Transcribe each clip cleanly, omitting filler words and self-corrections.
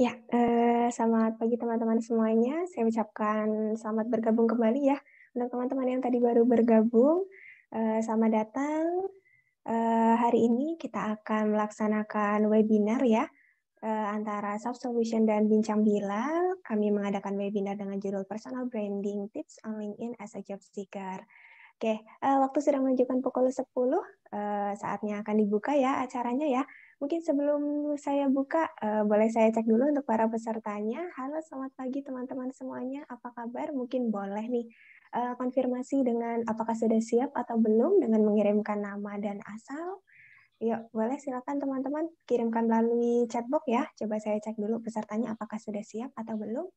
Ya, selamat pagi teman-teman semuanya. Saya ucapkan selamat bergabung kembali ya. Untuk teman-teman yang tadi baru bergabung, selamat datang. Hari ini kita akan melaksanakan webinar ya, antara Soft Solution dan Bincang Bilal. Kami mengadakan webinar dengan judul Personal Branding Tips on LinkedIn as a Job Seeker. Oke, waktu sudah menunjukkan pukul 10, saatnya akan dibuka ya acaranya ya. Mungkin sebelum saya buka, boleh saya cek dulu untuk para pesertanya. Halo, selamat pagi teman-teman semuanya. Apa kabar? Mungkin boleh nih konfirmasi dengan apakah sudah siap atau belum dengan mengirimkan nama dan asal. Yuk, boleh silakan teman-teman kirimkan melalui chatbox ya. Coba saya cek dulu pesertanya apakah sudah siap atau belum.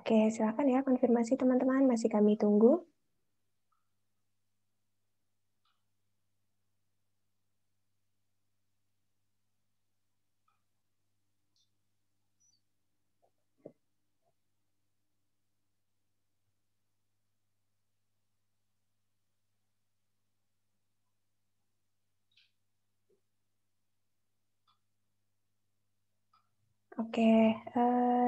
Oke, silakan ya konfirmasi teman-teman. Masih kami tunggu. Oke,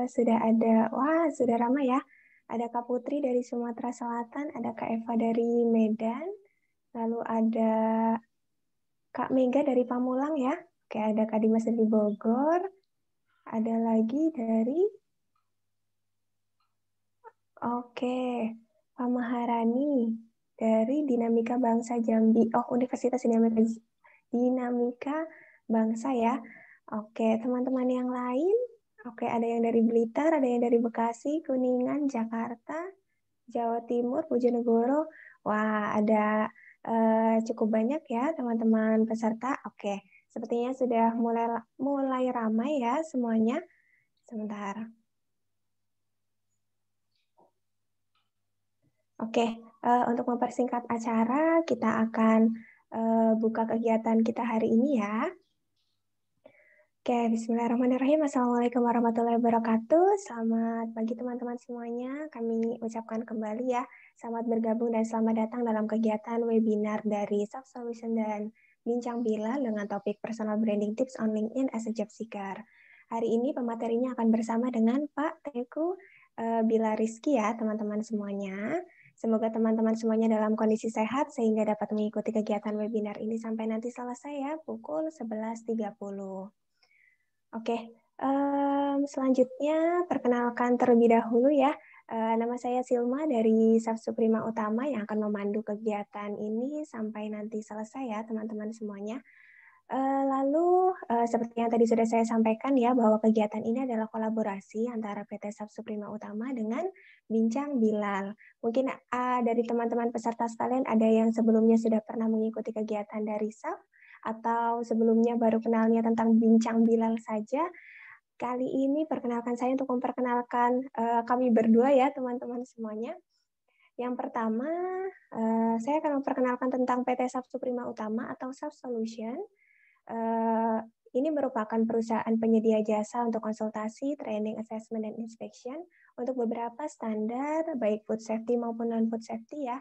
sudah ada, sudah ramai ya. Ada Kak Putri dari Sumatera Selatan, ada Kak Eva dari Medan, lalu ada Kak Mega dari Pamulang ya. Oke, ada Kak Dimas dari Bogor, ada lagi dari, Pak Maharani dari Dinamika Bangsa Jambi. Oh, Universitas Dinamika Bangsa ya. Oke, teman-teman yang lain. Oke, ada yang dari Blitar, ada yang dari Bekasi, Kuningan, Jakarta, Jawa Timur, Bojonegoro. Wah, ada cukup banyak ya teman-teman peserta. Oke, sepertinya sudah mulai ramai ya semuanya. Sebentar. Oke, untuk mempersingkat acara, kita akan buka kegiatan kita hari ini ya. Oke, bismillahirrahmanirrahim. Assalamualaikum warahmatullahi wabarakatuh. Selamat pagi teman-teman semuanya. Kami ucapkan kembali ya, selamat bergabung dan selamat datang dalam kegiatan webinar dari Soft Solution dan Bincang Bilal dengan topik Personal Branding Tips on LinkedIn as a Job Seeker. Hari ini pematerinya akan bersama dengan Pak Teku Bilal Rizky ya, teman-teman semuanya. Semoga teman-teman semuanya dalam kondisi sehat sehingga dapat mengikuti kegiatan webinar ini sampai nanti selesai ya, pukul 11.30. Oke, selanjutnya perkenalkan terlebih dahulu ya. Nama saya Silma dari Subsuprima Utama yang akan memandu kegiatan ini sampai nanti selesai ya teman-teman semuanya. Lalu seperti yang tadi sudah saya sampaikan ya bahwa kegiatan ini adalah kolaborasi antara PT Subsuprima Utama dengan Bincang Bilal. Mungkin dari teman-teman peserta sekalian ada yang sebelumnya sudah pernah mengikuti kegiatan dari SAP atau sebelumnya baru kenalnya tentang Bincang Bilal saja. Kali ini perkenalkan saya untuk memperkenalkan kami berdua ya teman-teman semuanya. Yang pertama, saya akan memperkenalkan tentang PT Subsuprima Utama atau Sub Solution. Ini merupakan perusahaan penyedia jasa untuk konsultasi, training, assessment, dan inspection untuk beberapa standar, baik food safety maupun non-food safety ya.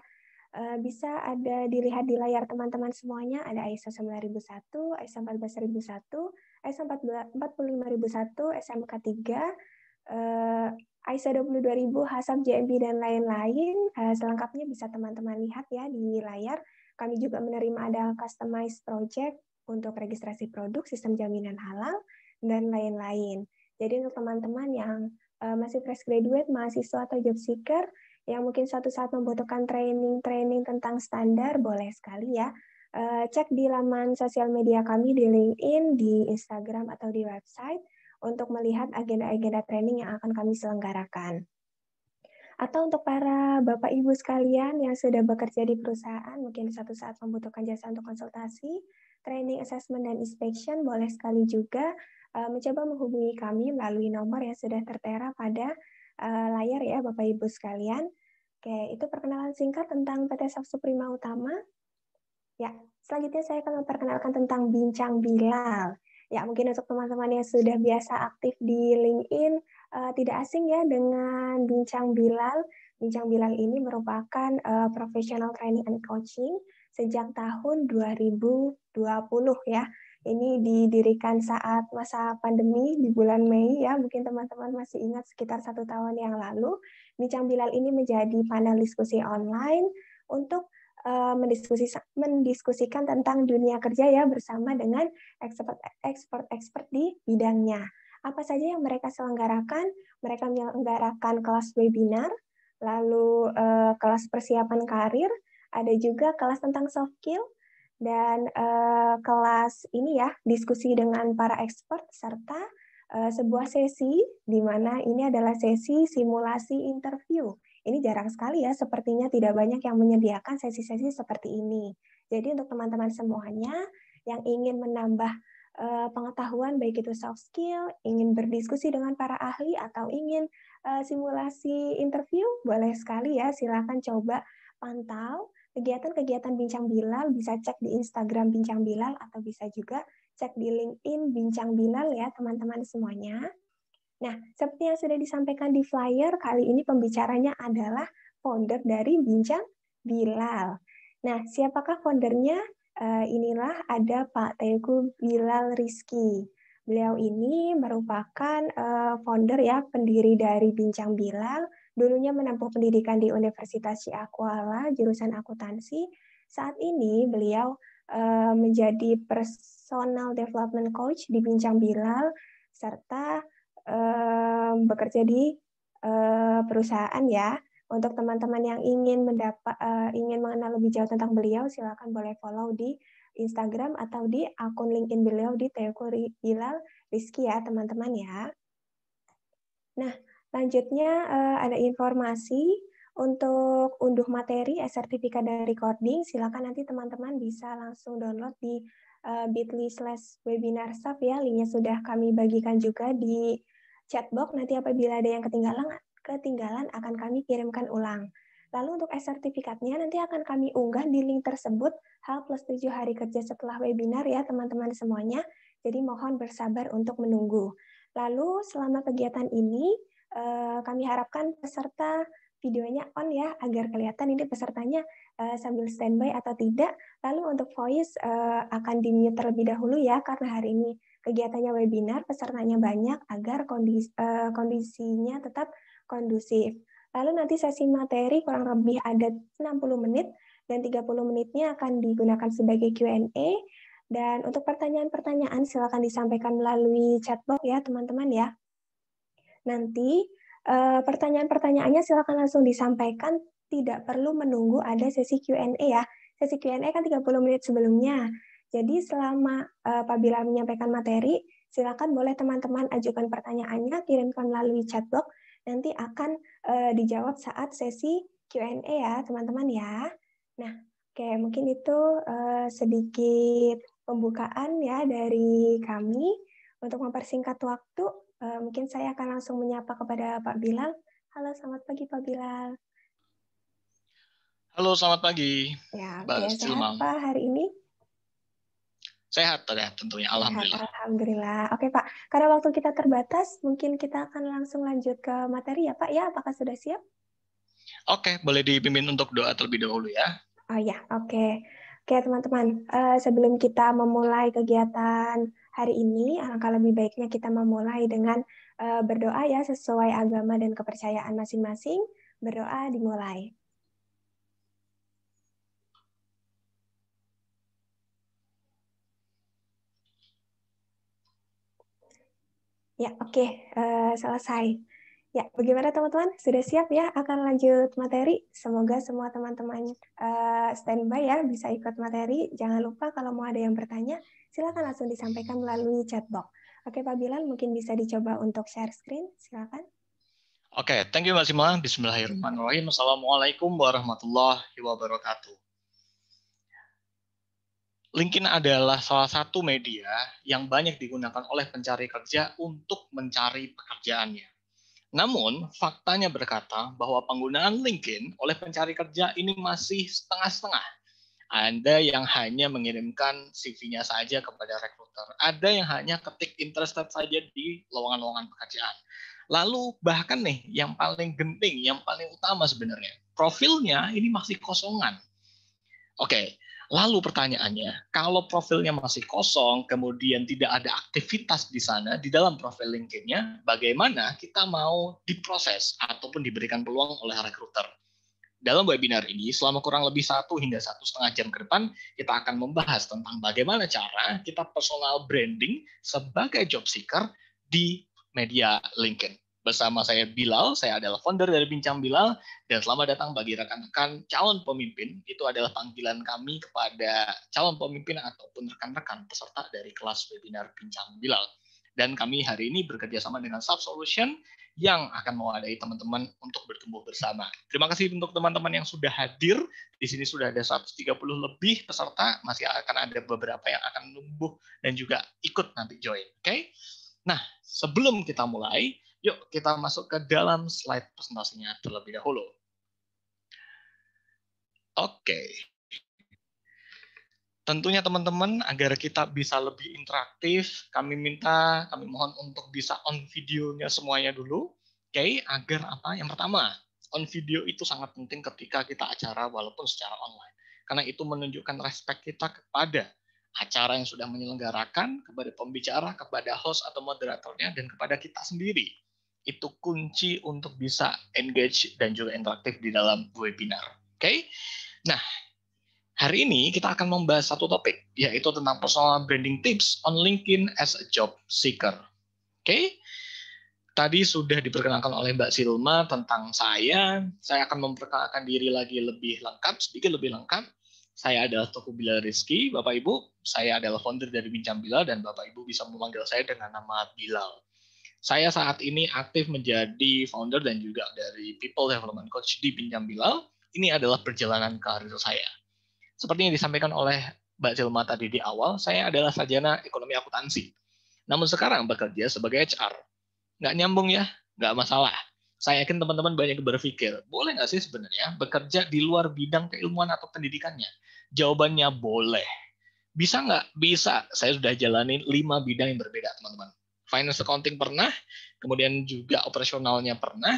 Bisa ada dilihat di layar teman-teman semuanya, ada ISO 9001, ISO 14001, ISO 45001, SMK 3, ISO 22000, HACCP, JMP, dan lain-lain. Selengkapnya bisa teman-teman lihat ya di layar. Kami juga menerima ada customized project untuk registrasi produk, sistem jaminan halal, dan lain-lain. Jadi untuk teman-teman yang masih fresh graduate, mahasiswa atau job seeker, yang mungkin suatu saat membutuhkan training tentang standar, boleh sekali ya. Cek di laman sosial media kami di LinkedIn, di Instagram, atau di website untuk melihat agenda-agenda training yang akan kami selenggarakan. Atau untuk para Bapak Ibu sekalian yang sudah bekerja di perusahaan, mungkin suatu saat membutuhkan jasa untuk konsultasi, training, assessment, dan inspection, boleh sekali juga mencoba menghubungi kami melalui nomor yang sudah tertera pada layar ya Bapak Ibu sekalian. Oke, itu perkenalan singkat tentang PT Subsuprima Utama. Ya, selanjutnya saya akan memperkenalkan tentang Bincang Bilal. Ya, mungkin untuk teman-teman yang sudah biasa aktif di LinkedIn, tidak asing ya dengan Bincang Bilal. Bincang Bilal ini merupakan professional training and coaching sejak tahun 2020 ya. Ini didirikan saat masa pandemi di bulan Mei ya. Mungkin teman-teman masih ingat sekitar 1 tahun yang lalu. Bincang Bilal ini menjadi panel diskusi online untuk mendiskusikan tentang dunia kerja ya bersama dengan expert di bidangnya. Apa saja yang mereka selenggarakan? Mereka menyelenggarakan kelas webinar, lalu kelas persiapan karir, ada juga kelas tentang soft skill, dan kelas ini ya, diskusi dengan para expert, serta sebuah sesi di mana ini adalah sesi simulasi interview. Ini jarang sekali ya, sepertinya tidak banyak yang menyediakan sesi-sesi seperti ini. Jadi untuk teman-teman semuanya yang ingin menambah pengetahuan baik itu soft skill, ingin berdiskusi dengan para ahli atau ingin simulasi interview, boleh sekali ya, silakan coba pantau kegiatan-kegiatan Bincang Bilal, bisa cek di Instagram Bincang Bilal atau bisa juga cek di LinkedIn Bincang Bilal ya teman-teman semuanya. Nah, seperti yang sudah disampaikan di flyer, kali ini pembicaranya adalah founder dari Bincang Bilal. Nah, siapakah foundernya? Inilah ada Pak Teguh Bilal Rizky. Beliau ini merupakan founder ya, pendiri dari Bincang Bilal. Dulunya menempuh pendidikan di Universitas Syiah jurusan akuntansi. Saat ini beliau menjadi personal development coach di Bincang Bilal, serta bekerja di perusahaan ya. Untuk teman-teman yang ingin ingin mengenal lebih jauh tentang beliau, silakan boleh follow di Instagram atau di akun LinkedIn beliau di Teguh Bilal Rizky ya teman-teman ya. Nah, lanjutnya ada informasi untuk unduh materi sertifikat dan recording. Silakan nanti teman-teman bisa langsung download di bit.ly/webinarsaf ya. Linknya sudah kami bagikan juga di chatbox. Nanti apabila ada yang ketinggalan akan kami kirimkan ulang. Lalu untuk sertifikatnya nanti akan kami unggah di link tersebut H+7 hari kerja setelah webinar ya teman-teman semuanya. Jadi mohon bersabar untuk menunggu. Lalu selama kegiatan ini kami harapkan peserta videonya on ya agar kelihatan ini pesertanya sambil standby atau tidak. Lalu untuk voice akan di-mute terlebih dahulu ya karena hari ini kegiatannya webinar, pesertanya banyak agar kondisinya tetap kondusif. Lalu nanti sesi materi kurang lebih ada 60 menit dan 30 menitnya akan digunakan sebagai Q&A. Dan untuk pertanyaan-pertanyaan silakan disampaikan melalui chatbox ya teman-teman ya. Nanti pertanyaan-pertanyaannya silakan langsung disampaikan, tidak perlu menunggu ada sesi Q&A ya. Sesi Q&A kan 30 menit sebelumnya. Jadi selama apabila menyampaikan materi, silakan boleh teman-teman ajukan pertanyaannya, kirimkan melalui chatbox, nanti akan dijawab saat sesi Q&A ya teman-teman ya. Nah, oke, mungkin itu sedikit pembukaan ya dari kami. Untuk mempersingkat waktu, mungkin saya akan langsung menyapa kepada Pak Bilal. Halo, selamat pagi Pak Bilal. Halo, selamat pagi. Ya, oke, sehat Pak hari ini? Sehat ya tentunya, alhamdulillah. Sehat, alhamdulillah. Oke Pak, karena waktu kita terbatas, mungkin kita akan langsung lanjut ke materi ya Pak ya. Apakah sudah siap? Oke, boleh dipimpin untuk doa terlebih dahulu ya. Oh ya, oke. Oke teman-teman, sebelum kita memulai kegiatan hari ini, alangkah lebih baiknya kita memulai dengan berdoa ya sesuai agama dan kepercayaan masing-masing. Berdoa dimulai. Ya, oke. Selesai. Ya, bagaimana teman-teman? Sudah siap ya akan lanjut materi? Semoga semua teman-teman standby ya, bisa ikut materi. Jangan lupa kalau mau ada yang bertanya, silakan langsung disampaikan melalui chatbox. Oke, Pak Bilal, mungkin bisa dicoba untuk share screen. Silakan. Oke, thank you Mbak Sima. Bismillahirrahmanirrahim. Assalamualaikum warahmatullahi wabarakatuh. LinkedIn adalah salah satu media yang banyak digunakan oleh pencari kerja untuk mencari pekerjaannya. Namun, faktanya berkata bahwa penggunaan LinkedIn oleh pencari kerja ini masih setengah-setengah. Ada yang hanya mengirimkan CV-nya saja kepada rekruter. Ada yang hanya ketik interested saja di lowongan-lowongan pekerjaan. Lalu bahkan nih yang paling genting, yang paling utama sebenarnya, profilnya ini masih kosongan. Oke, lalu pertanyaannya, kalau profilnya masih kosong, kemudian tidak ada aktivitas di sana, di dalam profil LinkedIn-nya, bagaimana kita mau diproses ataupun diberikan peluang oleh recruiter? Dalam webinar ini, selama kurang lebih 1 hingga 1,5 jam ke depan, kita akan membahas tentang bagaimana cara kita personal branding sebagai job seeker di media LinkedIn. Bersama saya Bilal, saya adalah founder dari Bincang Bilal, dan selamat datang bagi rekan-rekan calon pemimpin. Itu adalah panggilan kami kepada calon pemimpin ataupun rekan-rekan peserta dari kelas webinar Bincang Bilal. Dan kami hari ini bekerja sama dengan Sub Solution yang akan mewadahi teman-teman untuk bertumbuh bersama. Terima kasih untuk teman-teman yang sudah hadir. Di sini sudah ada 130 lebih peserta, masih akan ada beberapa yang akan tumbuh dan juga ikut nanti join. Oke? Nah, sebelum kita mulai, yuk kita masuk ke dalam slide presentasinya terlebih dahulu. Oke. Tentunya teman-teman, agar kita bisa lebih interaktif, kami mohon untuk bisa on videonya semuanya dulu. Oke, agar apa? Yang pertama, on video itu sangat penting ketika kita acara walaupun secara online. Karena itu menunjukkan respect kita kepada acara yang sudah menyelenggarakan, kepada pembicara, kepada host atau moderatornya, dan kepada kita sendiri. Itu kunci untuk bisa engage dan juga interaktif di dalam webinar. Oke? Nah, hari ini kita akan membahas satu topik, yaitu tentang personal branding tips on LinkedIn as a job seeker. Oke? Tadi sudah diperkenalkan oleh Mbak Silma tentang saya. Saya akan memperkenalkan diri lagi lebih lengkap, sedikit lebih lengkap. Saya adalah Teguh Bilal Rizky, Bapak Ibu. Saya adalah founder dari Bincang Bilal, dan Bapak Ibu bisa memanggil saya dengan nama Bilal. Saya saat ini aktif menjadi founder dan juga dari People Development Coach di Bincang Bilal. Ini adalah perjalanan karir saya. Seperti yang disampaikan oleh Mbak Silma tadi di awal, saya adalah sarjana ekonomi akuntansi. Namun sekarang bekerja sebagai HR. Nggak nyambung ya? Nggak masalah. Saya yakin teman-teman banyak berpikir, boleh nggak sih sebenarnya bekerja di luar bidang keilmuan atau pendidikannya? Jawabannya boleh. Bisa nggak? Bisa. Saya sudah jalani 5 bidang yang berbeda, teman-teman. Finance accounting pernah, kemudian juga operasionalnya pernah,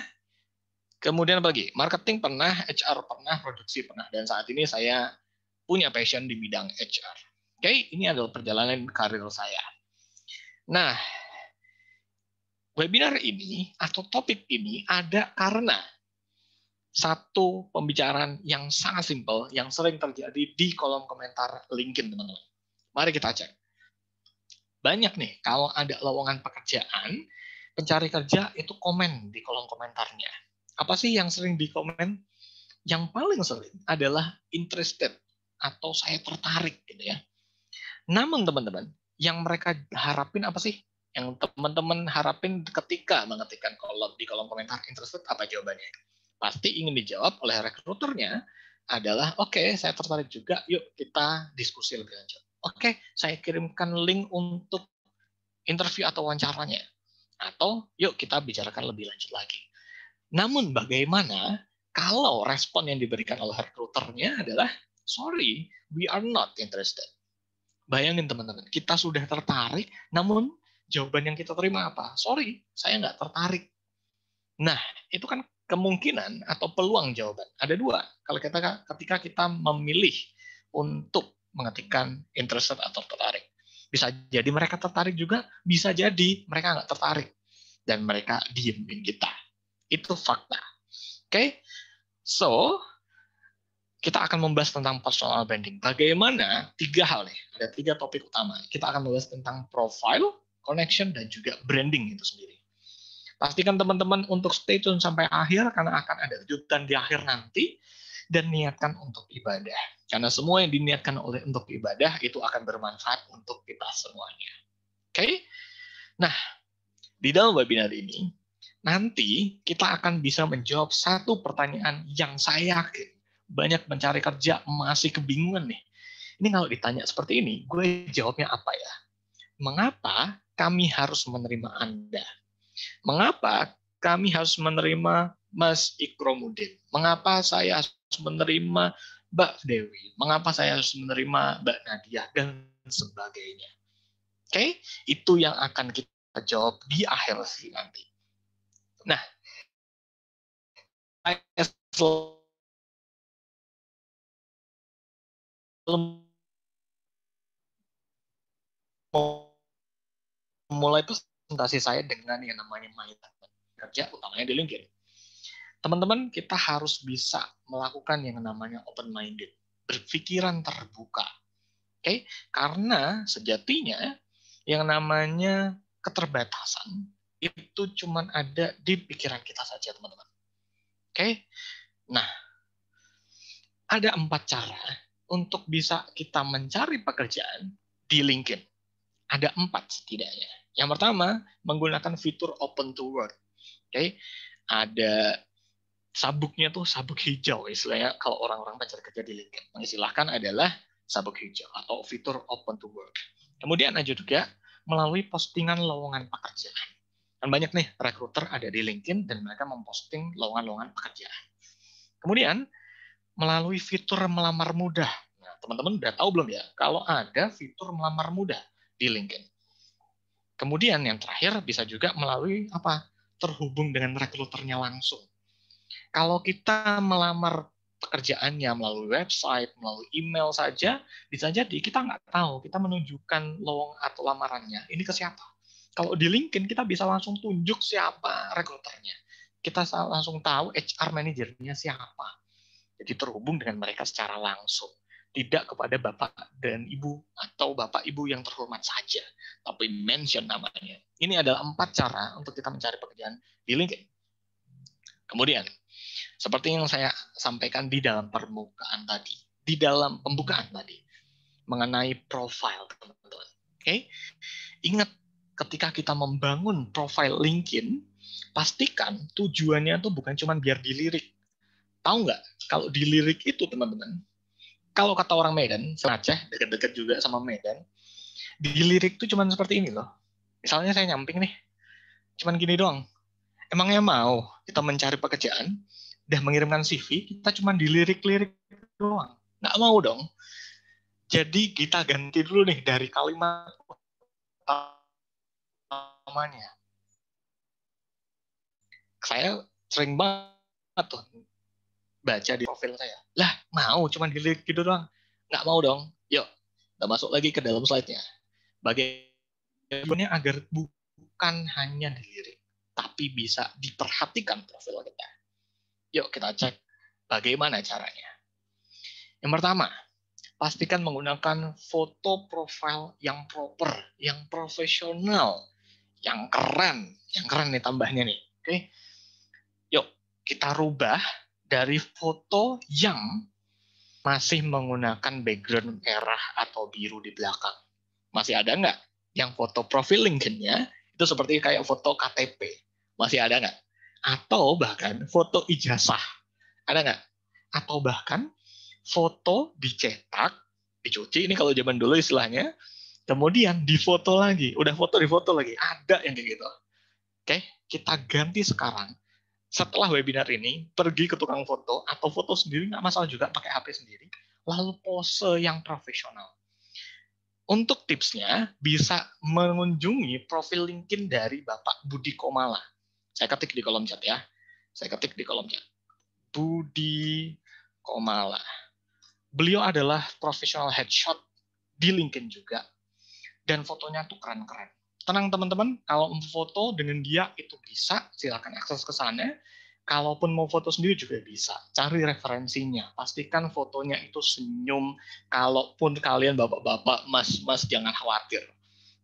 kemudian apa lagi? Marketing pernah, HR pernah, produksi pernah. Dan saat ini saya punya passion di bidang HR. Oke, ini adalah perjalanan karir saya. Nah, webinar ini atau topik ini ada karena satu pembicaraan yang sangat simpel yang sering terjadi di kolom komentar LinkedIn, teman-teman. Mari kita cek. Banyak nih, kalau ada lowongan pekerjaan, pencari kerja itu komen di kolom komentarnya. Apa sih yang sering dikomen? Yang paling sering adalah interested atau saya tertarik gitu ya. Namun teman-teman, yang mereka harapin apa sih? Yang teman-teman harapin ketika mengetikkan di kolom komentar interested, apa jawabannya? Pasti ingin dijawab oleh rekruternya adalah, oke, saya tertarik juga, yuk kita diskusi lebih lanjut. Oke, saya kirimkan link untuk interview atau wawancaranya. Atau yuk kita bicarakan lebih lanjut lagi. Namun bagaimana kalau respon yang diberikan oleh rekruternya adalah, sorry, we are not interested. Bayangin teman-teman, kita sudah tertarik, namun jawaban yang kita terima apa? Sorry, saya nggak tertarik. Nah, itu kan kemungkinan atau peluang jawaban. Ada dua. Kalau ketika kita memilih untuk mengetikkan interested atau tertarik. Bisa jadi mereka tertarik juga, bisa jadi mereka nggak tertarik. Dan mereka diemin kita. Itu fakta. Oke? So, kita akan membahas tentang personal branding. Bagaimana? 3 hal nih. Ada 3 topik utama. Kita akan membahas tentang profile, connection, dan juga branding itu sendiri. Pastikan teman-teman untuk stay tune sampai akhir, karena akan ada kejutan di akhir nanti. Dan niatkan untuk ibadah. Karena semua yang diniatkan untuk ibadah, itu akan bermanfaat untuk kita semuanya. Oke? Nah, di dalam webinar ini, nanti kita akan bisa menjawab satu pertanyaan yang saya yakin banyak mencari kerja masih kebingungan nih. Ini kalau ditanya seperti ini, gue jawabnya apa ya? Mengapa kami harus menerima Anda? Mengapa kami harus menerima Mas Ikromudin? Mengapa saya harus menerima Mbak Dewi? Mengapa saya harus menerima Mbak Nadia? Dan sebagainya. Oke, itu yang akan kita jawab di akhir sih nanti. Nah, saya selalu mulai presentasi saya dengan yang namanya mindset kerja, utamanya di LinkedIn. Teman-teman, kita harus bisa melakukan yang namanya open-minded, berpikiran terbuka. Oke? Karena sejatinya yang namanya keterbatasan itu cuma ada di pikiran kita saja, teman-teman. Oke? Nah, ada 4 cara untuk bisa kita mencari pekerjaan di LinkedIn. Ada 4 setidaknya. Yang pertama, menggunakan fitur open to work. Oke? Ada sabuknya tuh sabuk hijau, istilahnya kalau orang-orang mencari kerja di LinkedIn. Mengistilahkan adalah sabuk hijau atau fitur open to work. Kemudian ada juga melalui postingan lowongan pekerjaan. Kan banyak nih rekruter ada di LinkedIn dan mereka memposting lowongan-lowongan pekerjaan. Kemudian melalui fitur melamar mudah. Nah, teman-teman udah tahu belum ya kalau ada fitur melamar mudah di LinkedIn. Kemudian yang terakhir bisa juga melalui apa? Terhubung dengan rekruternya langsung. Kalau kita melamar pekerjaannya melalui website, melalui email saja, bisa jadi kita nggak tahu, kita menunjukkan lowongan atau lamarannya, ini ke siapa. Kalau di LinkedIn, kita bisa langsung tunjuk siapa rekruternya. Kita langsung tahu HR manajernya siapa. Jadi terhubung dengan mereka secara langsung. Tidak kepada bapak dan ibu atau bapak ibu yang terhormat saja, tapi mention namanya. Ini adalah 4 cara untuk kita mencari pekerjaan di LinkedIn. Kemudian, seperti yang saya sampaikan di dalam permukaan tadi, di dalam pembukaan tadi, mengenai profile, teman-teman. Oke? Ingat, ketika kita membangun profile LinkedIn, pastikan tujuannya itu bukan cuma biar dilirik. Tahu nggak, kalau dilirik itu, teman-teman, kalau kata orang Medan, Aceh, dekat-dekat juga sama Medan, dilirik itu cuma seperti ini loh. Misalnya saya nyamping nih, cuman gini doang. Emangnya mau kita mencari pekerjaan, udah mengirimkan CV, kita cuma dilirik-lirik doang. Nggak mau dong. Jadi kita ganti dulu nih dari kalimat utamanya. Saya sering banget tuh baca di profil saya. Lah, mau cuma dilirik gitu doang. Nggak mau dong. Yuk, kita masuk lagi ke dalam slide-nya. Bagaimana agar bukan hanya dilirik, tapi bisa diperhatikan profil kita. Yuk kita cek bagaimana caranya. Yang pertama, pastikan menggunakan foto profil yang proper, yang profesional, yang keren nih tambahnya nih. Oke, yuk kita rubah dari foto yang masih menggunakan background merah atau biru di belakang. Masih ada nggak yang foto profil LinkedIn-nya itu seperti kayak foto KTP? Masih ada nggak? Atau bahkan foto ijazah? Ada nggak? Atau bahkan foto dicetak, dicuci, ini kalau zaman dulu istilahnya, kemudian difoto lagi, udah foto difoto lagi, ada yang kayak gitu. Oke, kita ganti sekarang. Setelah webinar ini, pergi ke tukang foto, atau foto sendiri, nggak masalah juga, pakai HP sendiri, lalu pose yang profesional. Untuk tipsnya, bisa mengunjungi profil LinkedIn dari Bapak Budi Komala. Saya ketik di kolom chat ya. Saya ketik di kolom chat. Budi Komala. Beliau adalah profesional headshot di LinkedIn juga. Dan fotonya tuh keren-keren. Tenang teman-teman, kalau mau foto dengan dia itu bisa, silakan akses ke sana. Kalaupun mau foto sendiri juga bisa. Cari referensinya. Pastikan fotonya itu senyum. Kalaupun kalian bapak-bapak, mas-mas, jangan khawatir.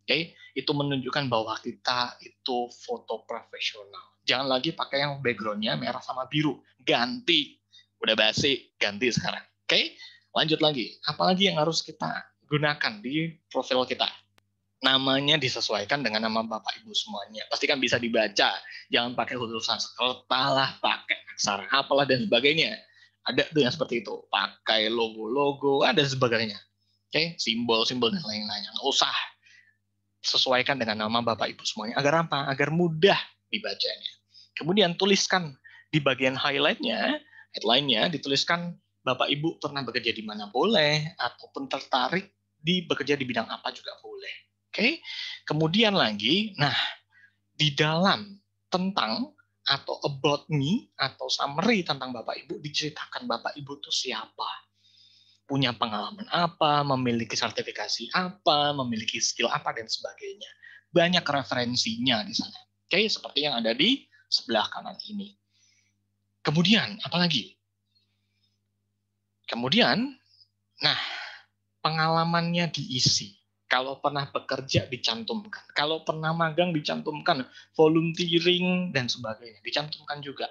Oke, itu menunjukkan bahwa kita itu foto profesional. Jangan lagi pakai yang background-nya merah sama biru. Ganti. Udah basi, ganti sekarang. Oke, lanjut lagi. Apalagi yang harus kita gunakan di profil kita? Namanya disesuaikan dengan nama Bapak Ibu semuanya. Pasti kan bisa dibaca. Jangan pakai huruf Sanskerta lah, pakai aksara apalah dan sebagainya. Ada tuh yang seperti itu. Pakai logo-logo, ada sebagainya. Oke, simbol-simbol dan lain-lain. Nggak usah. Sesuaikan dengan nama Bapak Ibu semuanya. Agar apa? Agar mudah dibacanya. Kemudian tuliskan di bagian highlight-nya, headline-nya, dituliskan Bapak Ibu pernah bekerja di mana boleh, ataupun tertarik di bekerja di bidang apa juga boleh. Oke, kemudian lagi, nah di dalam tentang atau about me atau summary tentang Bapak Ibu, diceritakan Bapak Ibu itu siapa, punya pengalaman apa, memiliki sertifikasi apa, memiliki skill apa, dan sebagainya. Banyak referensinya di sana. Oke, seperti yang ada di sebelah kanan ini. Kemudian, apalagi? Kemudian, nah, pengalamannya diisi. Kalau pernah bekerja dicantumkan. Kalau pernah magang dicantumkan. Volunteering dan sebagainya dicantumkan juga.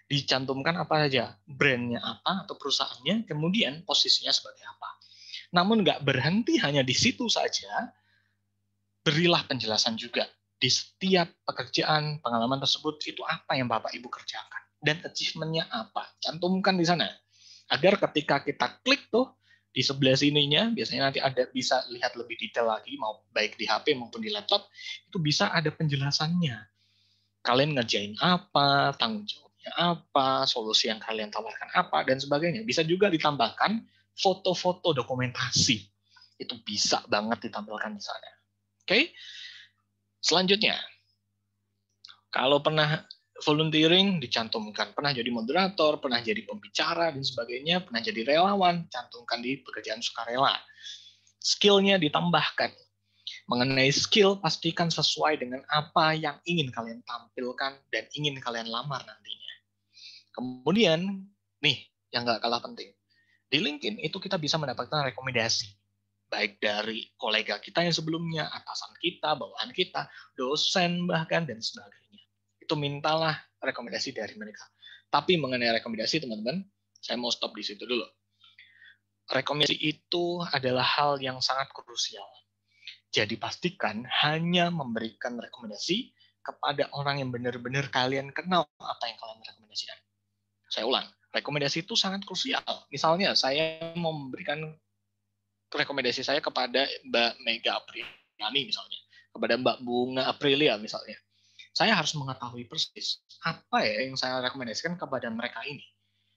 Dicantumkan apa saja, brandnya apa atau perusahaannya, kemudian posisinya sebagai apa. Namun nggak berhenti hanya di situ saja, berilah penjelasan juga. Di setiap pekerjaan, pengalaman tersebut, itu apa yang Bapak Ibu kerjakan. Dan achievement-nya apa. Cantumkan di sana. Agar ketika kita klik tuh, di sebelah sininya, biasanya nanti ada bisa lihat lebih detail lagi, mau baik di HP maupun di laptop, itu bisa ada penjelasannya. Kalian ngerjain apa, tanggung jawabnya apa, solusi yang kalian tawarkan apa, dan sebagainya. Bisa juga ditambahkan foto-foto dokumentasi. Itu bisa banget ditampilkan di sana. Oke? Selanjutnya, kalau pernah volunteering dicantumkan, pernah jadi moderator, pernah jadi pembicara dan sebagainya, pernah jadi relawan, cantumkan di pekerjaan sukarela. Skill-nya ditambahkan. Mengenai skill, pastikan sesuai dengan apa yang ingin kalian tampilkan dan ingin kalian lamar nantinya. Kemudian, nih, yang nggak kalah penting. Di LinkedIn itu kita bisa mendapatkan rekomendasi. Baik dari kolega kita yang sebelumnya, atasan kita, bawahan kita, dosen bahkan, dan sebagainya. Itu mintalah rekomendasi dari mereka. Tapi mengenai rekomendasi, teman-teman, saya mau stop di situ dulu. Rekomendasi itu adalah hal yang sangat krusial. Jadi pastikan hanya memberikan rekomendasi kepada orang yang benar-benar kalian kenal apa yang kalian rekomendasikan. Saya ulang, rekomendasi itu sangat krusial. Misalnya saya mau memberikan rekomendasi saya kepada Mbak Mega Apriliani misalnya, kepada Mbak Bunga Aprilia misalnya. Saya harus mengetahui persis apa ya yang saya rekomendasikan kepada mereka ini.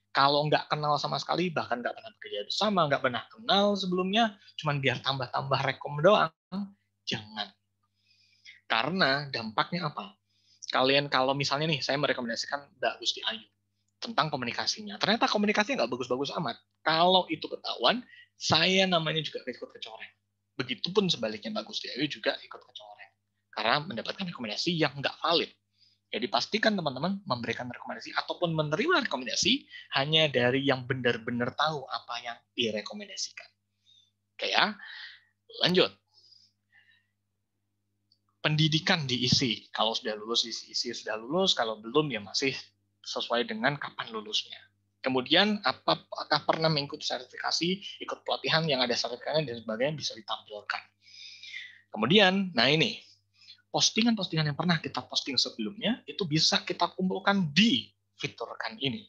Kalau nggak kenal sama sekali, bahkan nggak pernah bekerja bersama, nggak pernah kenal sebelumnya, cuman biar tambah-tambah rekom doang, jangan. Karena dampaknya apa? Kalian kalau misalnya nih, saya merekomendasikan Mbak Gusti Ayu tentang komunikasinya. Ternyata komunikasinya nggak bagus-bagus amat. Kalau itu ketahuan, saya namanya juga ikut kecoreng. Begitupun sebaliknya Mbak Gusti Ayu juga ikut kecoreng. Karena mendapatkan rekomendasi yang nggak valid. Jadi pastikan teman-teman memberikan rekomendasi ataupun menerima rekomendasi hanya dari yang benar-benar tahu apa yang direkomendasikan. Oke ya, lanjut. Pendidikan diisi. Kalau sudah lulus, isi sudah lulus. Kalau belum, ya masih sesuai dengan kapan lulusnya. Kemudian, apakah pernah mengikuti sertifikasi, ikut pelatihan yang ada sertifikatnya, dan sebagainya bisa ditampilkan. Kemudian, nah ini, postingan-postingan yang pernah kita posting sebelumnya itu bisa kita kumpulkan di fiturkan ini.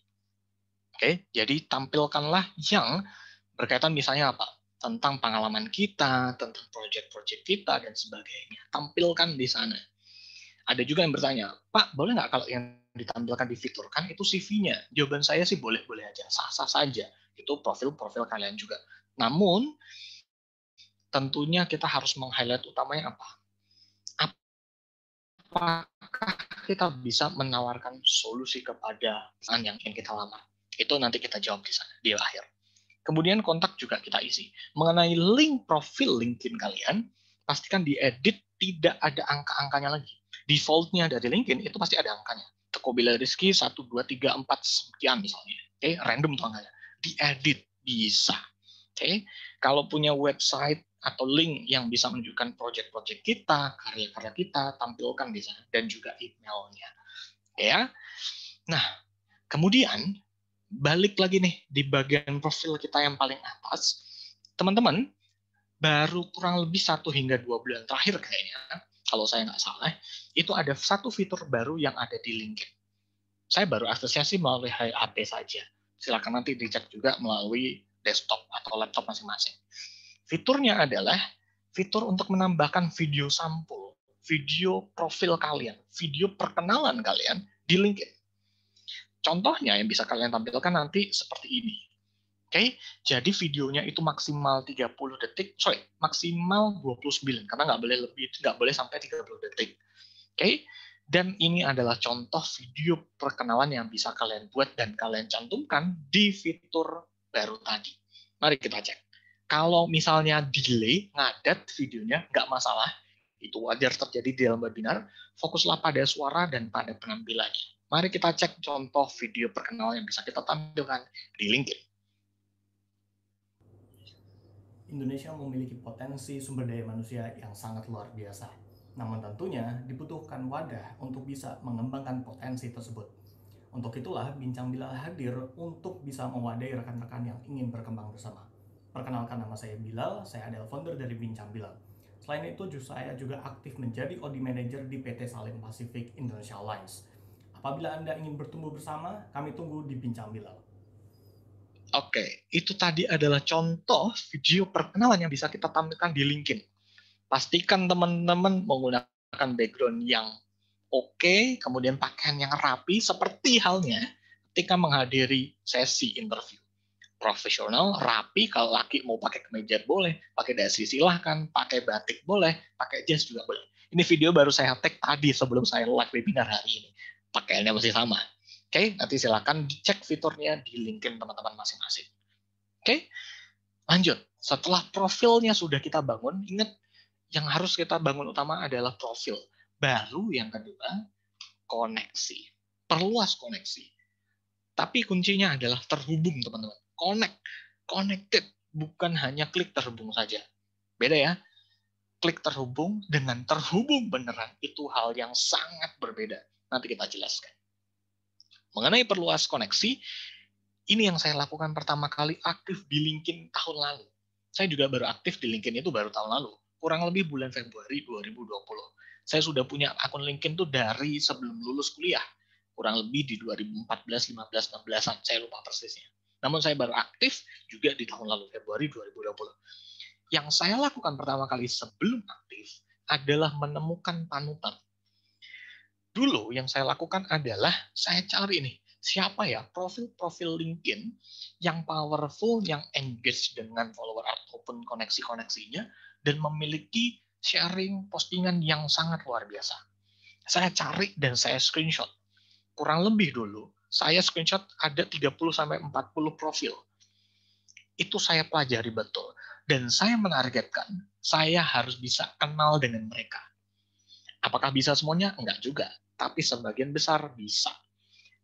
Oke, jadi tampilkanlah yang berkaitan misalnya apa? Tentang pengalaman kita, tentang proyek-proyek kita dan sebagainya. Tampilkan di sana. Ada juga yang bertanya, Pak, boleh nggak kalau yang ditampilkan di fiturkan itu CV-nya? Jawaban saya sih boleh-boleh aja, sah-sah saja. Itu profil-profil kalian juga. Namun, tentunya kita harus meng-highlight utamanya apa? Apakah kita bisa menawarkan solusi kepada perusahaan yang ingin kita lamar? Itu nanti kita jawab di sana, di akhir. Kemudian kontak juga kita isi. Mengenai link profil LinkedIn kalian, pastikan diedit tidak ada angka-angkanya lagi. Defaultnya dari LinkedIn itu pasti ada angkanya. Tekobila Rizky 1, 2, 3, 4, sekian misalnya. Oke, random tuh angkanya. Diedit bisa. Oke, kalau punya website atau link yang bisa menunjukkan proyek-proyek kita, karya-karya kita, tampilkan di sana dan juga emailnya. Ya. Nah, kemudian balik lagi nih di bagian profil kita yang paling atas, teman-teman, baru kurang lebih 1 hingga 2 bulan terakhir kayaknya, kalau saya nggak salah, itu ada satu fitur baru yang ada di LinkedIn. Saya baru aksesnya sih melalui HP saja. Silakan nanti dicek juga melalui desktop atau laptop masing-masing. Fiturnya adalah fitur untuk menambahkan video sampul, video profil kalian, video perkenalan kalian di LinkedIn. Contohnya yang bisa kalian tampilkan nanti seperti ini. Oke, jadi videonya itu maksimal 30 detik, maksimal 29, karena nggak boleh lebih, nggak boleh sampai 30 detik. Oke, Dan ini adalah contoh video perkenalan yang bisa kalian buat dan kalian cantumkan di fitur baru tadi. Mari kita cek. Kalau misalnya delay, ngadat videonya, nggak masalah. Itu wajar terjadi di dalam webinar. Fokuslah pada suara dan pada penampilannya. Mari kita cek contoh video perkenalan yang bisa kita tampilkan di LinkedIn. Indonesia memiliki potensi sumber daya manusia yang sangat luar biasa. Namun tentunya dibutuhkan wadah untuk bisa mengembangkan potensi tersebut. Untuk itulah Bincang Bilal hadir untuk bisa mewadahi rekan-rekan yang ingin berkembang bersama. Perkenalkan, nama saya Bilal, saya adalah founder dari Bincang Bilal. Selain itu, saya juga aktif menjadi Audi Manager di PT Salim Pacific Indonesia Alliance. Apabila Anda ingin bertumbuh bersama, kami tunggu di Bincang Bilal. Oke, itu tadi adalah contoh video perkenalan yang bisa kita tampilkan di LinkedIn. Pastikan teman-teman menggunakan background yang oke, kemudian pakaian yang rapi, seperti halnya ketika menghadiri sesi interview. Profesional, rapi, kalau laki mau pakai kemeja boleh, pakai dasi silahkan, pakai batik boleh, pakai jas juga boleh. Ini video baru saya tag tadi sebelum saya live webinar hari ini. Pakaiannya masih sama. Oke, nanti silakan dicek fiturnya di LinkedIn teman-teman masing-masing. Oke, lanjut. Setelah profilnya sudah kita bangun, ingat yang harus kita bangun utama adalah profil. Baru yang kedua, koneksi. Perluas koneksi. Tapi kuncinya adalah terhubung, teman-teman. Connected. Bukan hanya klik terhubung saja. Beda ya. Klik terhubung dengan terhubung beneran. Itu hal yang sangat berbeda. Nanti kita jelaskan. Mengenai perluas koneksi, ini yang saya lakukan pertama kali aktif di LinkedIn tahun lalu. Saya juga baru aktif di LinkedIn itu baru tahun lalu. Kurang lebih bulan Februari 2020. Saya sudah punya akun LinkedIn itu dari sebelum lulus kuliah. Kurang lebih di 2014, 15, 16-an. Saya lupa persisnya. Namun saya baru aktif juga di tahun lalu, Februari 2020. Yang saya lakukan pertama kali sebelum aktif adalah menemukan panutan. Dulu yang saya lakukan adalah saya cari nih, siapa ya profil-profil LinkedIn yang powerful, yang engage dengan follower ataupun koneksi-koneksinya, dan memiliki sharing postingan yang sangat luar biasa. Saya cari dan saya screenshot. Kurang lebih dulu, saya screenshot ada 30-40 profil. Itu saya pelajari betul. Dan saya menargetkan, saya harus bisa kenal dengan mereka. Apakah bisa semuanya? Enggak juga. Tapi sebagian besar bisa.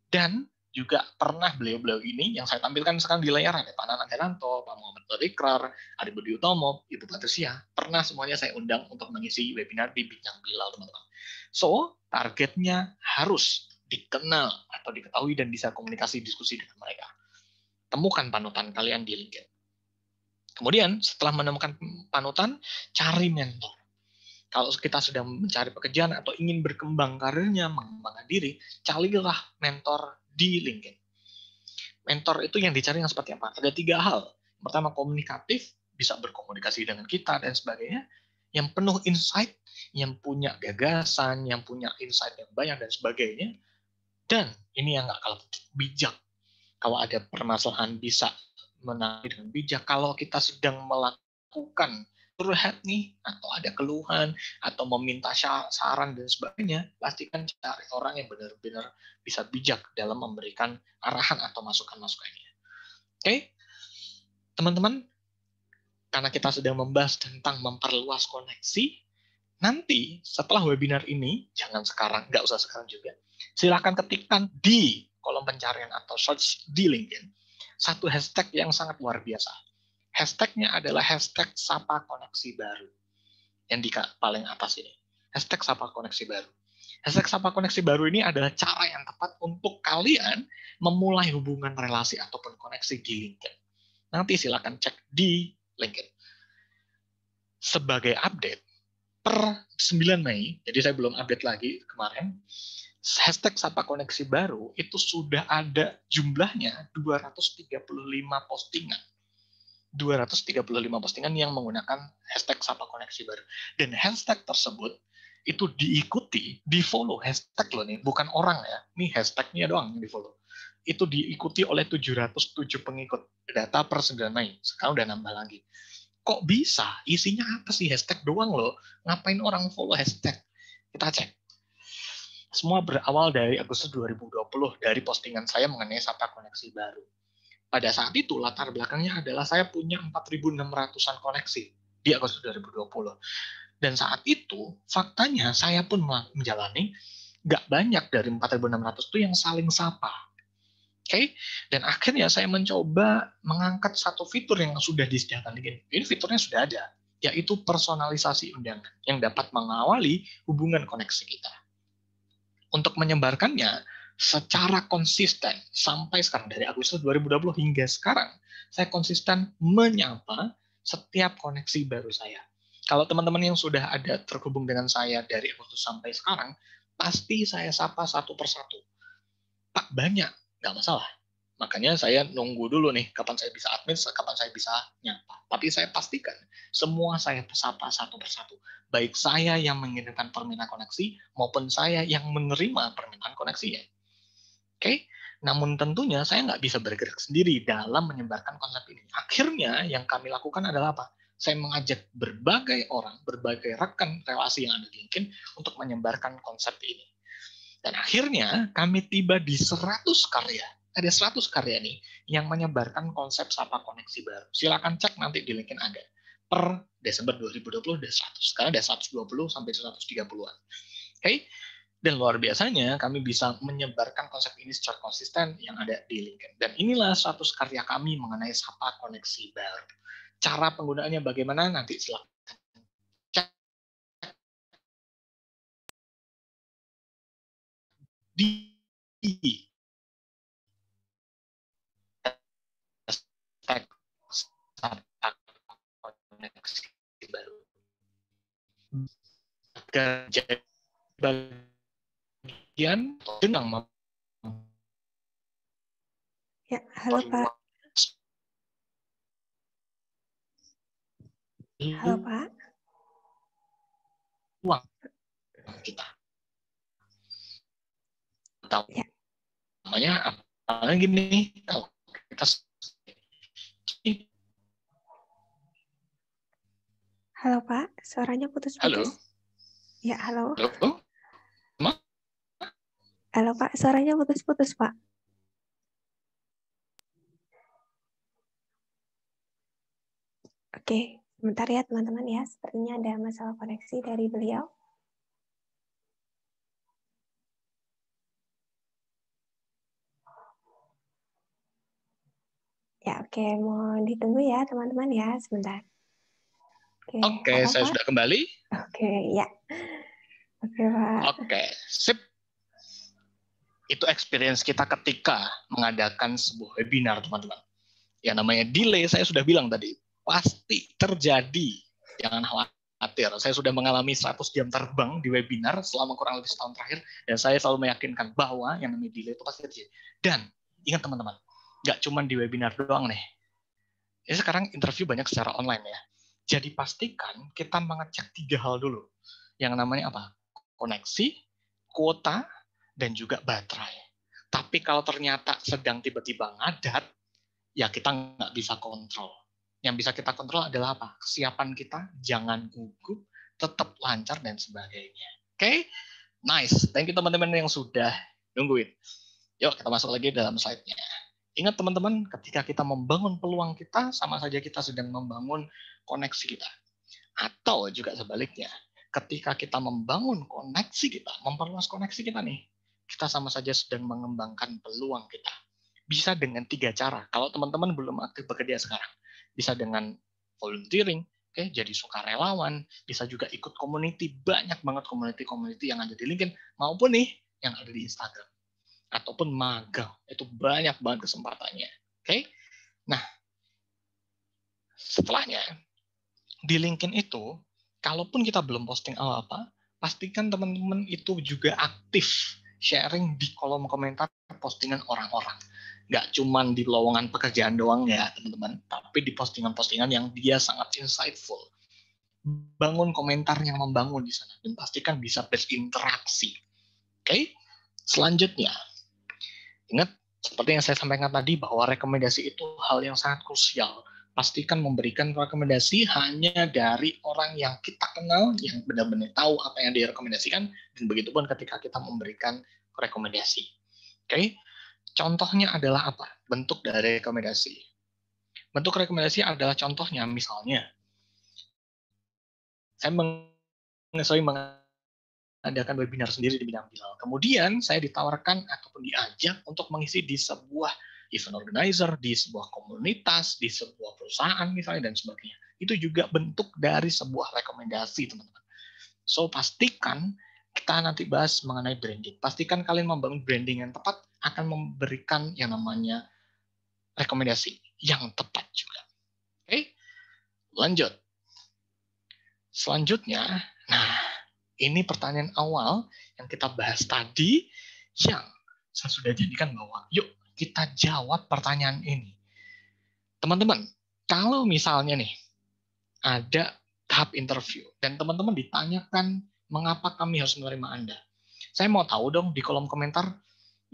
Dan juga pernah beliau-beliau ini yang saya tampilkan sekarang di layar, ada Pak Nanang Heranto, Pak Muhammad Berikrar, Adi Budi Utomo, Ibu Patricia, pernah semuanya saya undang untuk mengisi webinar di Bincang Bilal, teman-teman. So, targetnya harus dikenal atau diketahui dan bisa komunikasi diskusi dengan mereka. Temukan panutan kalian di LinkedIn. Kemudian, setelah menemukan panutan, cari mentor. Kalau kita sedang mencari pekerjaan atau ingin berkembang karirnya, mengembangkan diri, carilah mentor di LinkedIn. Mentor itu yang dicari yang seperti apa? Ada 3 hal. Pertama, komunikatif, bisa berkomunikasi dengan kita dan sebagainya. Yang penuh insight, yang punya gagasan, yang punya insight yang banyak dan sebagainya. Dan ini yang nggak kalah bijak. Kalau ada permasalahan bisa menangani dengan bijak. Kalau kita sedang melakukan curhat nih, atau ada keluhan, atau meminta saran dan sebagainya, pastikan cari orang yang benar-benar bisa bijak dalam memberikan arahan atau masukan-masukannya. Oke, teman-teman, karena kita sedang membahas tentang memperluas koneksi, nanti setelah webinar ini, jangan sekarang, nggak usah sekarang juga, silakan ketikkan di kolom pencarian atau search di LinkedIn satu hashtag yang sangat luar biasa. Hashtagnya adalah hashtag Sapa Koneksi Baru. Yang di paling atas ini. Hashtag Sapa Koneksi Baru. Hashtag Sapa Koneksi Baru ini adalah cara yang tepat untuk kalian memulai hubungan relasi ataupun koneksi di LinkedIn. Nanti silakan cek di LinkedIn. Sebagai update, per 9 Mei, jadi saya belum update lagi kemarin, hashtag Sapa Koneksi Baru itu sudah ada jumlahnya 235 postingan. 235 postingan yang menggunakan hashtag Sapa Koneksi Baru. Dan hashtag tersebut itu diikuti, di-follow, hashtag loh nih, bukan orang ya, ini hashtagnya doang yang di-follow. Itu diikuti oleh 707 pengikut, data per 9 Mei, sekarang udah nambah lagi. Kok bisa? Isinya apa sih? Hashtag doang loh, ngapain orang follow hashtag? Kita cek. Semua berawal dari Agustus 2020 dari postingan saya mengenai Sapa Koneksi baru. Pada saat itu latar belakangnya adalah saya punya 4.600-an koneksi di Agustus 2020. Dan saat itu faktanya saya pun menjalani nggak banyak dari 4.600 itu yang saling sapa. Oke, dan akhirnya saya mencoba mengangkat satu fitur yang sudah disediakan LinkedIn. Ini fiturnya sudah ada, yaitu personalisasi undangan yang dapat mengawali hubungan koneksi kita. Untuk menyebarkannya secara konsisten sampai sekarang dari Agustus 2020 hingga sekarang, saya konsisten menyapa setiap koneksi baru saya. Kalau teman-teman yang sudah ada terhubung dengan saya dari Agustus sampai sekarang, pasti saya sapa satu persatu. Pak, banyak, nggak masalah. Makanya saya nunggu dulu nih, kapan saya bisa admin, kapan saya bisa nyapa. Tapi saya pastikan, semua saya sapa satu persatu. Baik saya yang mengirimkan permintaan koneksi, maupun saya yang menerima permintaan koneksinya. Oke? Namun tentunya saya nggak bisa bergerak sendiri dalam menyebarkan konsep ini. Akhirnya yang kami lakukan adalah apa? Saya mengajak berbagai orang, berbagai rekan relasi yang ada di LinkedIn untuk menyebarkan konsep ini. Dan akhirnya kami tiba di 100 karya. Ada 100 karya nih yang menyebarkan konsep Sapa Koneksi baru. Silakan cek nanti di LinkedIn ada. Per Desember 2020 ada 100. Sekarang ada 120 sampai 130-an. Oke? Dan luar biasanya kami bisa menyebarkan konsep ini secara konsisten yang ada di LinkedIn. Dan inilah 100 karya kami mengenai Sapa Koneksi baru. Cara penggunaannya bagaimana nanti silakan cek di hashtag Sapa Koneksi baru. Agar jadi bagian dengan Ya, halo Pak. Halo Pak. Uang kita. Atau Ya. namanya apa gini, kalau kita Halo Pak, suaranya putus-putus. halo. Ya, halo. Halo. Halo Pak, suaranya putus-putus Pak. Oke, sebentar ya teman-teman ya. Sepertinya ada masalah koneksi dari beliau. Ya, oke. Mau ditunggu ya teman-teman ya, sebentar. Oke, halo, saya Pak. sudah kembali. Oke, ya. Oke, Pak. Oke, sip. Itu experience kita ketika mengadakan sebuah webinar, teman-teman. Yang namanya delay, saya sudah bilang tadi, pasti terjadi. Jangan khawatir. Saya sudah mengalami 100 jam terbang di webinar selama kurang lebih setahun terakhir, dan saya selalu meyakinkan bahwa yang namanya delay itu pasti terjadi. Dan ingat teman-teman, nggak cuma di webinar doang nih. Ini sekarang interview banyak secara online ya. Jadi pastikan kita mengecek 3 hal dulu. Yang namanya apa? Koneksi, kuota, dan juga baterai. Tapi kalau ternyata sedang tiba-tiba ngadat, ya kita nggak bisa kontrol. Yang bisa kita kontrol adalah apa? Kesiapan kita, jangan gugup, tetap lancar, dan sebagainya. Oke? Nice. Thank you teman-teman yang sudah nungguin. Yuk kita masuk lagi dalam slide-nya. Ingat teman-teman, ketika kita membangun peluang kita, sama saja kita sedang membangun koneksi kita. Atau juga sebaliknya, ketika kita membangun koneksi kita, memperluas koneksi kita nih, kita sama saja sedang mengembangkan peluang kita. Bisa dengan 3 cara. Kalau teman-teman belum aktif bekerja sekarang, bisa dengan volunteering, jadi sukarelawan, bisa juga ikut community, banyak banget community yang ada di LinkedIn, maupun nih yang ada di Instagram. Ataupun magang, itu banyak banget kesempatannya. Oke? Nah, setelahnya, di LinkedIn itu, kalaupun kita belum posting apa-apa, pastikan teman-teman itu juga aktif sharing di kolom komentar postingan orang-orang. Nggak cuma di lowongan pekerjaan doang ya, teman-teman, tapi di postingan-postingan yang dia sangat insightful. Bangun komentar yang membangun di sana, dan pastikan bisa berinteraksi. Oke? Selanjutnya, ingat, seperti yang saya sampaikan tadi, bahwa rekomendasi itu hal yang sangat krusial pastikan memberikan rekomendasi hanya dari orang yang kita kenal, yang benar-benar tahu apa yang direkomendasikan, dan begitu pun ketika kita memberikan rekomendasi. Oke, contohnya adalah apa? Bentuk dari rekomendasi. Bentuk rekomendasi adalah contohnya, misalnya, saya sering mengadakan webinar sendiri di bidang halal. Kemudian saya ditawarkan ataupun diajak untuk mengisi di sebuah event organizer, di sebuah komunitas, di sebuah perusahaan misalnya, dan sebagainya. Itu juga bentuk dari sebuah rekomendasi, teman-teman. So, pastikan kita nanti bahas mengenai branding. Pastikan kalian membangun branding yang tepat akan memberikan yang namanya rekomendasi yang tepat juga. Oke, lanjut. Selanjutnya, nah, ini pertanyaan awal yang kita bahas tadi, yang saya sudah jadikan bahwa yuk kita jawab pertanyaan ini. Teman-teman, kalau misalnya nih ada tahap interview dan teman-teman ditanyakan mengapa kami harus menerima Anda, saya mau tahu dong di kolom komentar.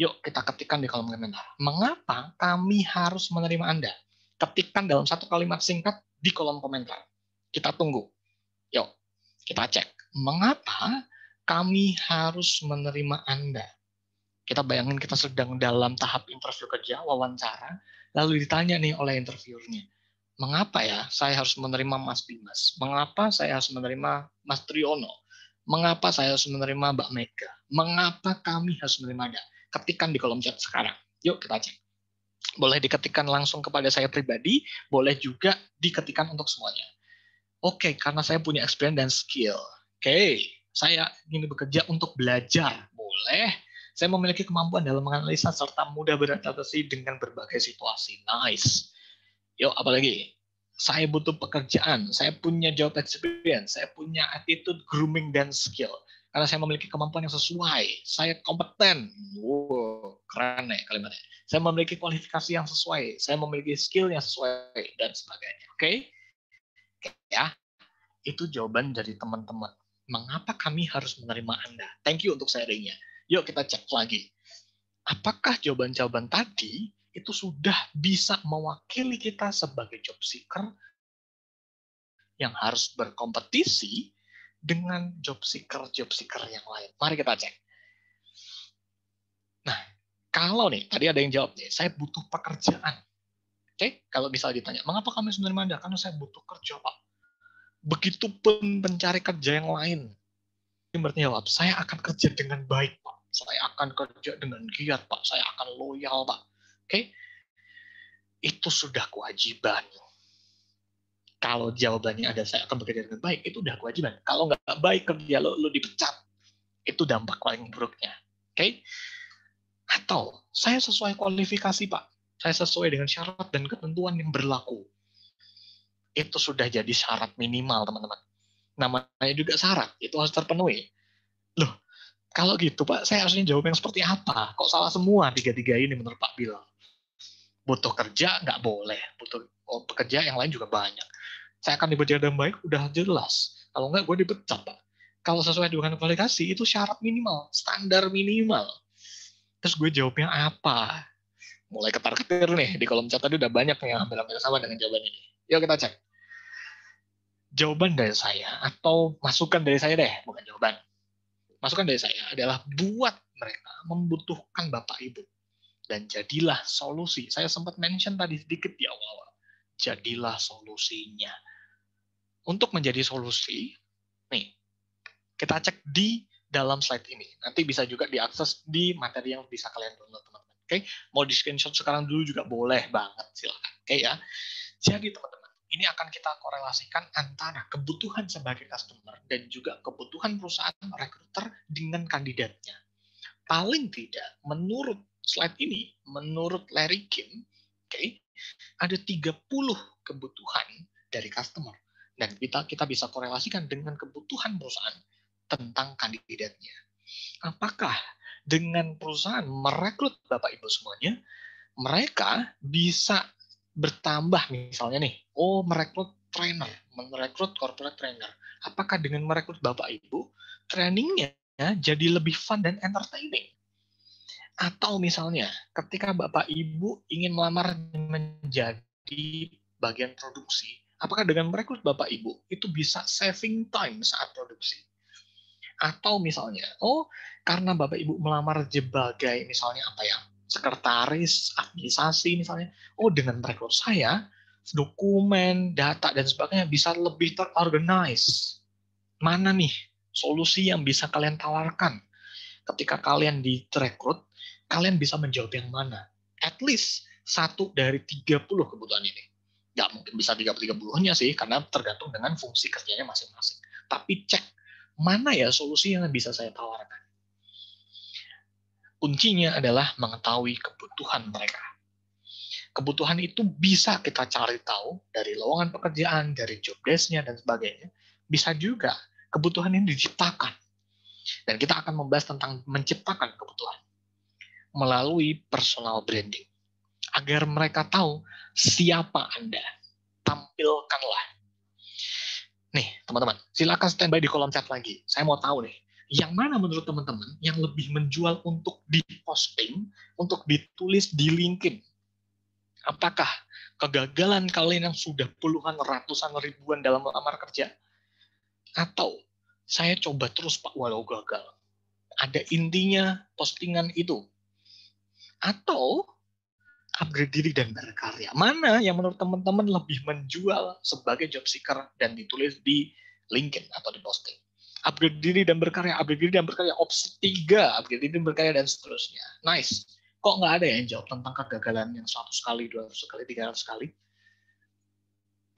Yuk kita ketikkan di kolom komentar, mengapa kami harus menerima Anda? Ketikkan dalam satu kalimat singkat di kolom komentar. Kita tunggu. Yuk kita cek, mengapa kami harus menerima Anda? Kita bayangin kita sedang dalam tahap interview kerja, wawancara, lalu ditanya nih oleh interviewernya, mengapa ya saya harus menerima Mas Bimas? Mengapa saya harus menerima Mas Triono? Mengapa saya harus menerima Mbak Mega? Mengapa kami harus menerima Anda? Ketikkan di kolom chat sekarang. Yuk kita cek. Boleh diketikkan langsung kepada saya pribadi, boleh juga diketikkan untuk semuanya. Oke, karena saya punya experience dan skill. Oke, saya ingin bekerja untuk belajar. Boleh. Saya memiliki kemampuan dalam menganalisa serta mudah beradaptasi dengan berbagai situasi. Nice. Yuk, apalagi? Saya butuh pekerjaan. Saya punya job experience. Saya punya attitude, grooming, dan skill. Karena saya memiliki kemampuan yang sesuai. Saya kompeten. Wow, keren ya kalimatnya. Saya memiliki kualifikasi yang sesuai. Saya memiliki skill yang sesuai, dan sebagainya. Oke? Ya, itu jawaban dari teman-teman. Mengapa kami harus menerima Anda? Thank you untuk sharingnya. Yuk kita cek lagi. Apakah jawaban-jawaban tadi itu sudah bisa mewakili kita sebagai job seeker yang harus berkompetisi dengan job seeker yang lain? Mari kita cek. Nah, kalau nih, tadi ada yang jawab nih, saya butuh pekerjaan. Oke, kalau misalnya ditanya, mengapa kami harus menerima Anda? Karena saya butuh kerja, Pak. Begitupun pencari kerja yang lain. Dia berjawab, saya akan kerja dengan baik, Pak. Saya akan kerja dengan giat, Pak. Saya akan loyal, Pak. Oke? Itu sudah kewajiban. Kalau jawabannya ada, saya akan bekerja dengan baik, itu udah kewajiban. Kalau nggak baik kerja lo dipecat. Itu dampak paling buruknya. Oke? Atau, saya sesuai kualifikasi, Pak. Saya sesuai dengan syarat dan ketentuan yang berlaku. Itu sudah jadi syarat minimal, teman-teman. Namanya juga syarat, itu harus terpenuhi. Loh, kalau gitu Pak, saya harusnya jawab yang seperti apa? Kok salah semua tiga-tiga ini menurut Pak Bilal? Butuh kerja, nggak boleh. Butuh pekerja yang lain juga banyak. Saya akan dipekerja dengan baik, udah jelas. Kalau nggak, gue dipecat, Pak. Kalau sesuai dengan kualifikasi, itu syarat minimal, standar minimal. Terus gue jawabnya apa? Mulai ketar-ketir nih, di kolom chat tadi udah banyak yang hampir-hampir sama dengan jawaban ini. Yuk kita cek. Jawaban dari saya, atau masukan dari saya deh, bukan jawaban. Masukan dari saya adalah buat mereka membutuhkan Bapak Ibu. Dan jadilah solusi. Saya sempat mention tadi sedikit di awal-awal. Jadilah solusinya. Untuk menjadi solusi, nih, kita cek di dalam slide ini. Nanti bisa juga diakses di materi yang bisa kalian download, teman-teman. Oke, mau di screenshot sekarang dulu juga boleh banget, silakan. Oke ya. Jadi teman-teman, ini akan kita korelasikan antara kebutuhan sebagai customer dan juga kebutuhan perusahaan recruiter dengan kandidatnya. Paling tidak, menurut slide ini, menurut Larry Kim, ada 30 kebutuhan dari customer. Dan kita bisa korelasikan dengan kebutuhan perusahaan tentang kandidatnya. Apakah dengan perusahaan merekrut Bapak Ibu semuanya, mereka bisa bertambah misalnya nih, merekrut trainer, merekrut corporate trainer. Apakah dengan merekrut Bapak Ibu, trainingnya jadi lebih fun dan entertaining? Atau misalnya, ketika Bapak Ibu ingin melamar menjadi bagian produksi, apakah dengan merekrut Bapak Ibu itu bisa saving time saat produksi? Atau misalnya, karena Bapak Ibu melamar sebagai misalnya apa ya, sekretaris, administrasi misalnya, dengan merekrut saya, dokumen, data, dan sebagainya bisa lebih terorganize. Mana nih solusi yang bisa kalian tawarkan? Ketika kalian direkrut, kalian bisa menjawab yang mana? At least 1 dari 30 kebutuhan ini. Nggak mungkin bisa 30-30-nya sih, karena tergantung dengan fungsi kerjanya masing-masing. Tapi cek, mana ya solusi yang bisa saya tawarkan? Kuncinya adalah mengetahui kebutuhan mereka. Kebutuhan itu bisa kita cari tahu dari lowongan pekerjaan, dari job desk-nya, dan sebagainya. Bisa juga kebutuhan ini diciptakan. Dan kita akan membahas tentang menciptakan kebutuhan melalui personal branding. Agar mereka tahu siapa Anda. Tampilkanlah. Nih, teman-teman, silakan standby di kolom chat lagi. Saya mau tahu nih, yang mana menurut teman-teman yang lebih menjual untuk diposting, untuk ditulis di LinkedIn? Apakah kegagalan kalian yang sudah puluhan, ratusan, ribuan dalam melamar kerja? Atau saya coba terus Pak walau gagal? Ada intinya postingan itu? Atau upgrade diri dan berkarya? Mana yang menurut teman-teman lebih menjual sebagai job seeker dan ditulis di LinkedIn atau di posting? Upgrade diri dan berkarya, opsi 3, upgrade diri dan berkarya, dan seterusnya. Nice. Kok nggak ada yang jawab tentang kegagalan yang 100 kali, 200 kali, 300 kali?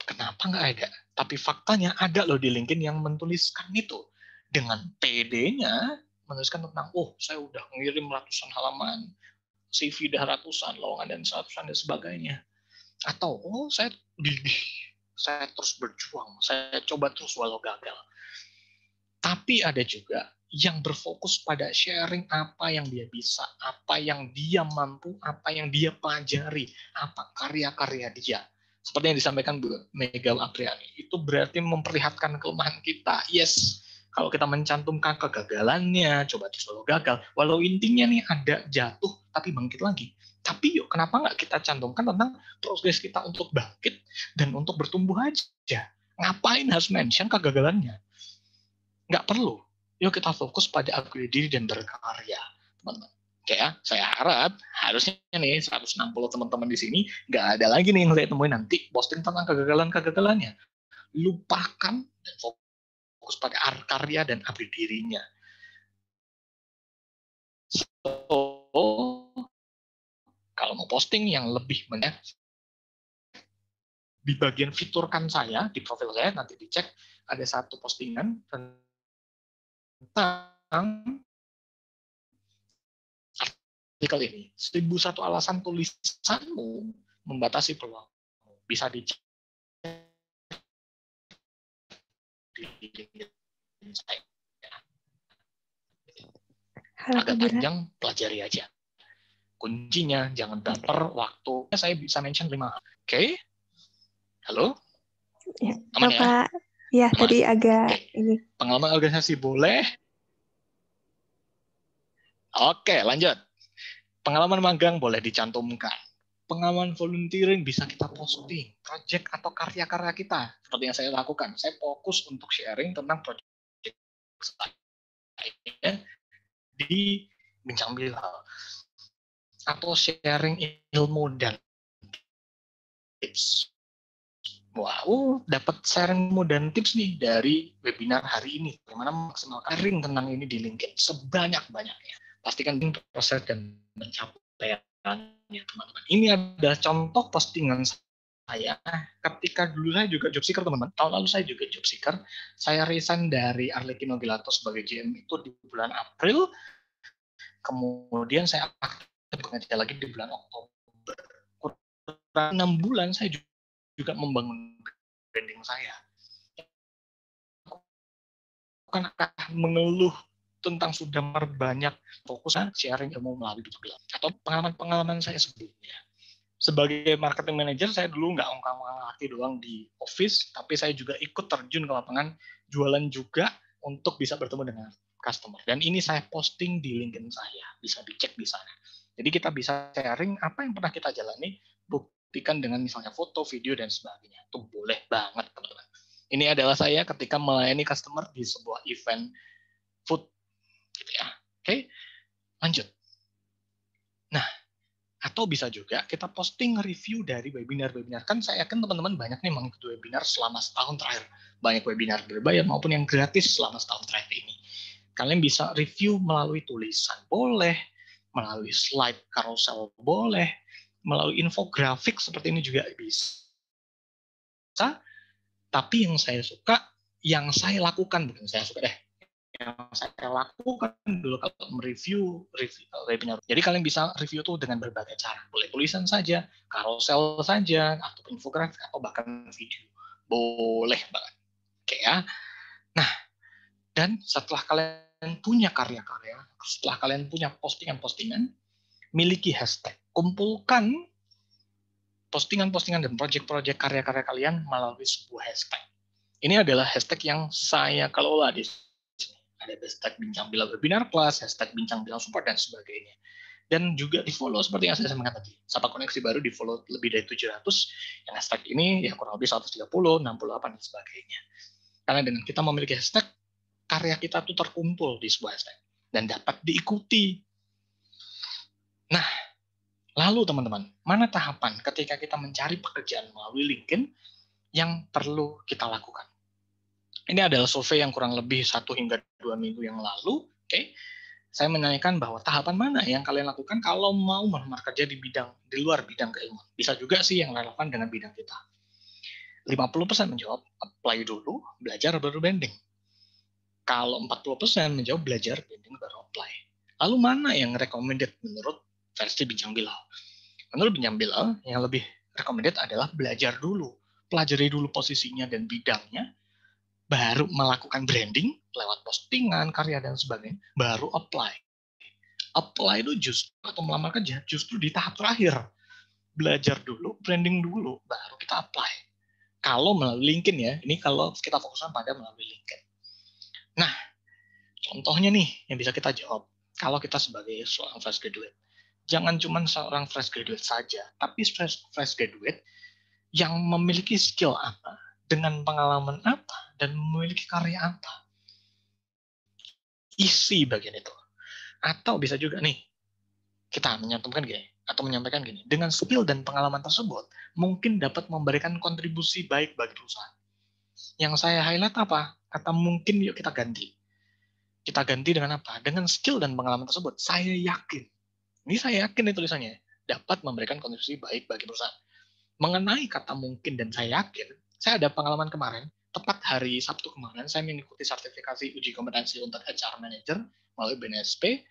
Kenapa nggak ada? Tapi faktanya ada loh di LinkedIn yang menuliskan itu. Dengan PD-nya, menuliskan tentang, saya udah ngirim ratusan halaman, CV udah ratusan, lowongan dan seratusan dan sebagainya. Atau, saya gigih, saya terus berjuang, saya coba terus walau gagal. Tapi ada juga yang berfokus pada sharing apa yang dia bisa, apa yang dia mampu, apa yang dia pelajari, apa karya-karya dia. Seperti yang disampaikan Bu Mega Apriani, itu berarti memperlihatkan kelemahan kita. Yes, kalau kita mencantumkan kegagalannya, coba terus walau gagal, walau intinya nih ada jatuh tapi bangkit lagi. Tapi yuk, kenapa nggak kita cantumkan tentang proses kita untuk bangkit dan untuk bertumbuh aja? Ngapain harus mention kegagalannya? Nggak perlu. Yuk kita fokus pada upgrade diri dan berkarya, teman-teman. Oke ya, saya harap harusnya nih 160 teman-teman di sini nggak ada lagi nih yang saya temuin nanti posting tentang kegagalan-kegagalannya. Lupakan dan fokus pada karya dan upgrade dirinya. So, kalau mau posting yang lebih banyak, di bagian fiturkan saya, di profil saya, nanti dicek, ada satu postingan tentang artikel ini. 1001 alasan tulisanmu membatasi peluang. Bisa dicek di LinkedIn saya. Agak panjang, pelajari aja. Kuncinya jangan baper waktu. Saya bisa mention 5. Oke? Halo? Ya, aman Bapak, ya? Aman. Tadi agak ini. Pengalaman organisasi boleh? Oke, lanjut. Pengalaman magang boleh dicantumkan. Pengalaman volunteering bisa kita posting. Project atau karya-karya kita. Seperti yang saya lakukan. Saya fokus untuk sharing tentang project saya di Bincang Bilal. Atau sharing ilmu dan tips. Wow, dapat sharing ilmu dan tips nih dari webinar hari ini. Bagaimana maksimalkan sharing tentang ini di LinkedIn sebanyak-banyaknya. Pastikan proses dan pencapaiannya, teman-teman. Ini adalah contoh postingan saya ketika dulu saya juga job seeker, teman-teman. Tahun lalu saya juga job seeker. Saya resign dari Arlecchino Gelato sebagai GM itu di bulan April. Kemudian saya bekerja lagi di bulan Oktober. Kurang 6 bulan saya juga membangun branding saya. Bukankah mengeluh tentang sudah banyak fokusnya sharing ilmu melalui Bincang atau pengalaman-pengalaman saya sebelumnya. Sebagai marketing manager, saya dulu nggak ongkang-ongkang kaki doang di office, tapi saya juga ikut terjun ke lapangan, jualan juga untuk bisa bertemu dengan customer. Dan ini saya posting di LinkedIn saya, bisa dicek di sana. Jadi kita bisa sharing apa yang pernah kita jalani, buktikan dengan misalnya foto, video, dan sebagainya. Itu boleh banget, teman-teman. Ini adalah saya ketika melayani customer di sebuah event food, gitu ya. Oke, lanjut. Nah, atau bisa juga kita posting review dari webinar-webinar. Kan saya yakin teman-teman banyak nih mengikuti webinar selama setahun terakhir. Banyak webinar berbayar maupun yang gratis selama setahun terakhir ini. Kalian bisa review melalui tulisan boleh, melalui slide carousel boleh, melalui infografik seperti ini juga bisa. Tapi yang saya suka, yang saya lakukan, bukan saya suka deh, yang saya lakukan dulu kalau mereview webinar. Jadi kalian bisa review tuh dengan berbagai cara. Boleh tulisan saja, carousel saja, atau infografik, atau bahkan video. Boleh banget. Oke ya. Nah, dan setelah kalian punya karya-karya, setelah kalian punya postingan-postingan, miliki hashtag. Kumpulkan postingan-postingan dan proyek-proyek karya-karya kalian melalui sebuah hashtag. Ini adalah hashtag yang saya kelola di sini. Ada hashtag bincang bilang webinar kelas, hashtag bincang bilang support, dan sebagainya. Dan juga di follow seperti yang saya sampaikan tadi. Sapa Koneksi baru di follow lebih dari 700, yang hashtag ini ya kurang lebih 130, 68, dan sebagainya. Karena dengan kita memiliki hashtag, karya kita tuh terkumpul di sebuah hashtag dan dapat diikuti. Nah, lalu teman-teman, mana tahapan ketika kita mencari pekerjaan melalui LinkedIn yang perlu kita lakukan? Ini adalah survei yang kurang lebih 1 hingga 2 minggu yang lalu. Oke, saya menanyakan bahwa tahapan mana yang kalian lakukan kalau mau melamar kerja di luar bidang keilmuan. Bisa juga sih yang relevan dengan bidang kita. 50% menjawab apply dulu, belajar baru branding. Kalau 40% menjawab belajar branding baru apply. Lalu mana yang recommended menurut versi Bincang Bilal? Menurut Bincang Bilal, yang lebih recommended adalah belajar dulu. Pelajari dulu posisinya dan bidangnya, baru melakukan branding lewat postingan, karya, dan sebagainya, baru apply. Apply itu justru, atau melamar kerja, justru di tahap terakhir. Belajar dulu, branding dulu, baru kita apply. Kalau melalui LinkedIn ya, ini kalau kita fokuskan pada melalui LinkedIn. Nah, contohnya nih yang bisa kita jawab, kalau kita sebagai seorang fresh graduate, jangan cuma seorang fresh graduate saja, tapi fresh graduate yang memiliki skill apa, dengan pengalaman apa, dan memiliki karya apa. Isi bagian itu. Atau bisa juga nih, kita menyantumkan gini, atau menyampaikan gini, dengan skill dan pengalaman tersebut, mungkin dapat memberikan kontribusi baik bagi perusahaan. Yang saya highlight apa? Kata mungkin yuk kita ganti. Kita ganti dengan apa? Dengan skill dan pengalaman tersebut, saya yakin, ini saya yakin nih tulisannya, dapat memberikan kontribusi baik bagi perusahaan. Mengenai kata mungkin dan saya yakin, saya ada pengalaman kemarin, tepat hari Sabtu kemarin, saya mengikuti sertifikasi uji kompetensi untuk HR Manager melalui BNSP,